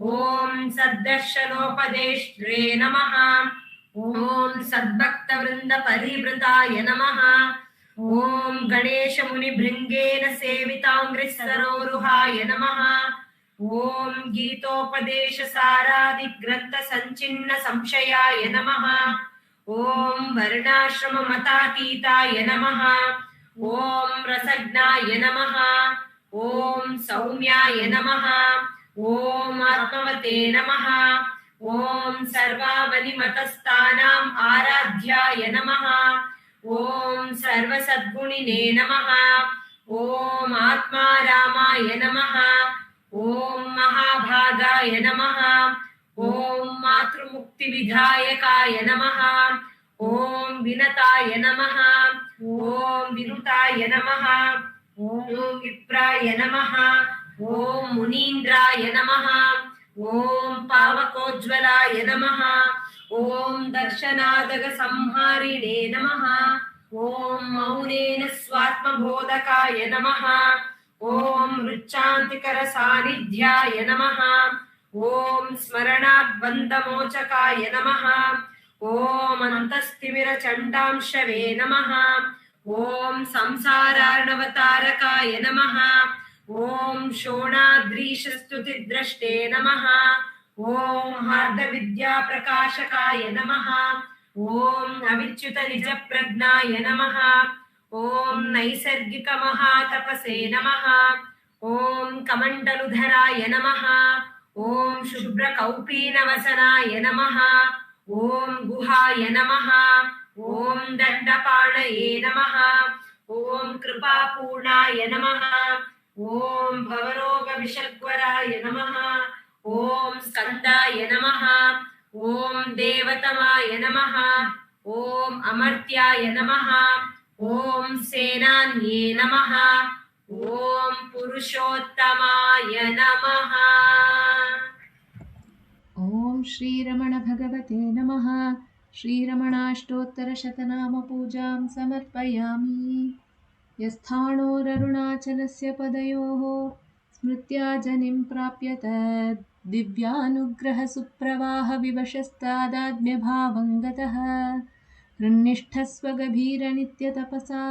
ॐ सद्दर्शनोपदेष्ट्रे नमः ॐ सद्भक्तवृन्दपरिवृताय नमः ॐ गणेशमुनिभृङ्गेन सेविताङ्घ्रिसरोरुहाय नमः ॐ गीतोपदेशसारादिग्रन्थसञ्चिह्नसंशयाय नमः ॐ वर्णाश्रममतातीताय नमः ॐ रसज्ञाय नमः ॐ सौम्याय नमः ॐ आत्मवते नमः ॐ सर्वावनिमतस्थानाम् आराध्याय नमः ॐ सर्वसद्गुणिने नमः ॐ आत्मारामाय नमः ॐ महाभागाय नमः ॐ मातृमुक्तिविधायकाय नमः ॐ विनताय नमः ॐ विनुताय नमः ॐ विप्राय नमः ॐ मुनीन्द्राय नमः ॐ पावकोज्ज्वलाय नमः ॐ दर्शनादगसंहारिणे नमः ॐ मौनेन स्वात्मबोधकाय नमः ॐ रुच्चान्तिकरसान्निध्याय नमः ॐ स्मरणाद्बन्धमोचकाय नमः ॐ अन्तस्तिमिरचण्डांशवे नमः ॐ संसारार्णवतारकाय नमः ॐ शोणाद्रीशस्तुतिद्रष्टे नमः ॐ हार्दविद्याप्रकाशकाय नमः ॐ अविच्युतनिजप्रज्ञाय नमः ॐ नैसर्गिकमहातपसे नमः ॐ कमण्डलुधराय नमः ॐ शुभ्रकौपीनवसनाय नमः ॐ गुहाय नमः ॐ दण्डपाणये नमः ॐ कृपापूर्णाय नमः। ॐ भवरोगविषग्वराय नमः। ॐ स्कन्दाय नमः। ॐ देवतमाय नमः। ॐ अमर्त्याय नमः। ॐ सेनान्ये नमः। ॐ पुरुषोत्तमाय नमः। ॐ श्रीरमण भगवते नमः। श्रीरमणाष्टोत्तरशतनामपूजां समर्पयामि। यस्थाणोररुणाचलस्य पदयोः स्मृत्या जनिं प्राप्य तद् दिव्यानुग्रहसुप्रवाहविवशस्तादात्म्यभावं गतः हृन्निष्ठस्वगभीरनित्यतपसा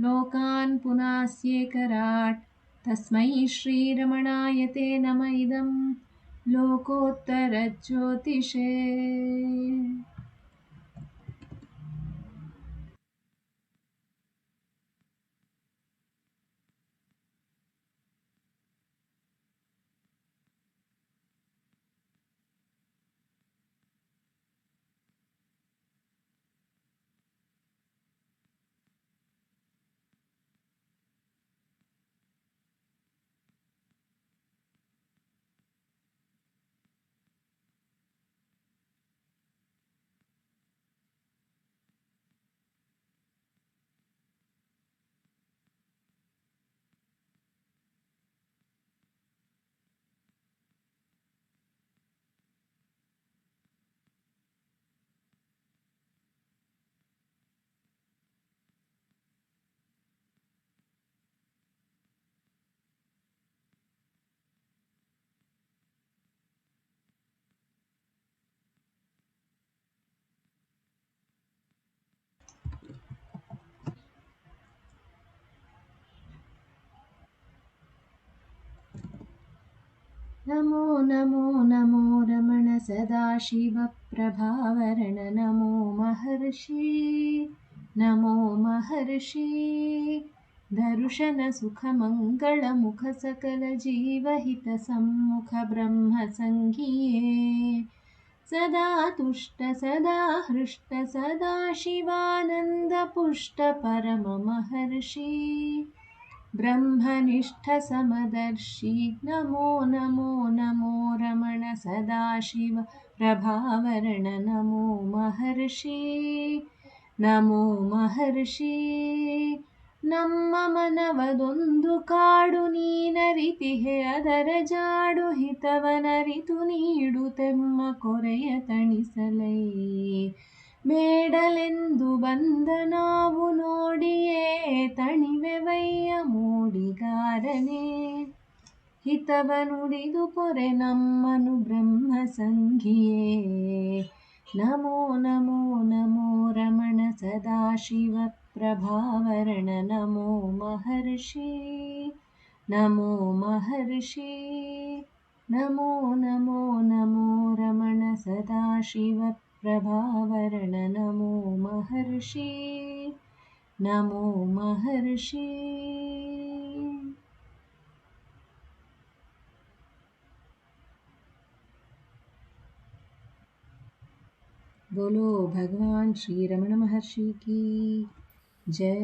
लोकान् पुनास्येकराट् तस्मै श्रीरमणाय ते नम इदं लोकोत्तरज्योतिषे। नमो नमो नमो रमण सदाशिवप्रभावरण नमो महर्षि नमो महर्षि दर्शनसुखमङ्गलमुख सकलजीवहितसम्मुख ब्रह्मसङ्गीये सदा तुष्ट सदा हृष्ट सदा शिवानन्दपुष्ट परममहर्षि ब्रह्मनिष्ठ समदर्शी नमो नमो नमो रमण सदाशिव प्रभावरण नमो महर्षि नमो महर्षि ನಮ್ಮ ಮನವದೊಂದು ಕಾಡು ನೀನರಿತಿಹೆ ಅದರ ಜಾಡು ಹಿತವನರಿತು ನೀಡುತ್ತೆಮ್ಮ ಕೊರೆಯ ತಣಿಸಲೈ ಬೇಡಲೆಂದು ಬಂದ ನಾವು ನೋಡಿಯೇ ತಣಿವೆವಯ್ಯ ಮೂಡಿಗಾರನೆ ಹಿತವ ನುಡಿದು ಪೊರೆ ನಮ್ಮನು ಬ್ರಹ್ಮ ಸಂಘಿಯೇ ನಮೋ ನಮೋ ನಮೋ ರಮಣ ಸದಾಶಿವ ಪ್ರಭಾವರಣ ನಮೋ महर्षि नमो महर्षि नमो नमो नमो रमण सदाशिव प्रभावरण नमो महर्षि नमो महर्षि। बोलो भगवान श्री रमण महर्षि की जय।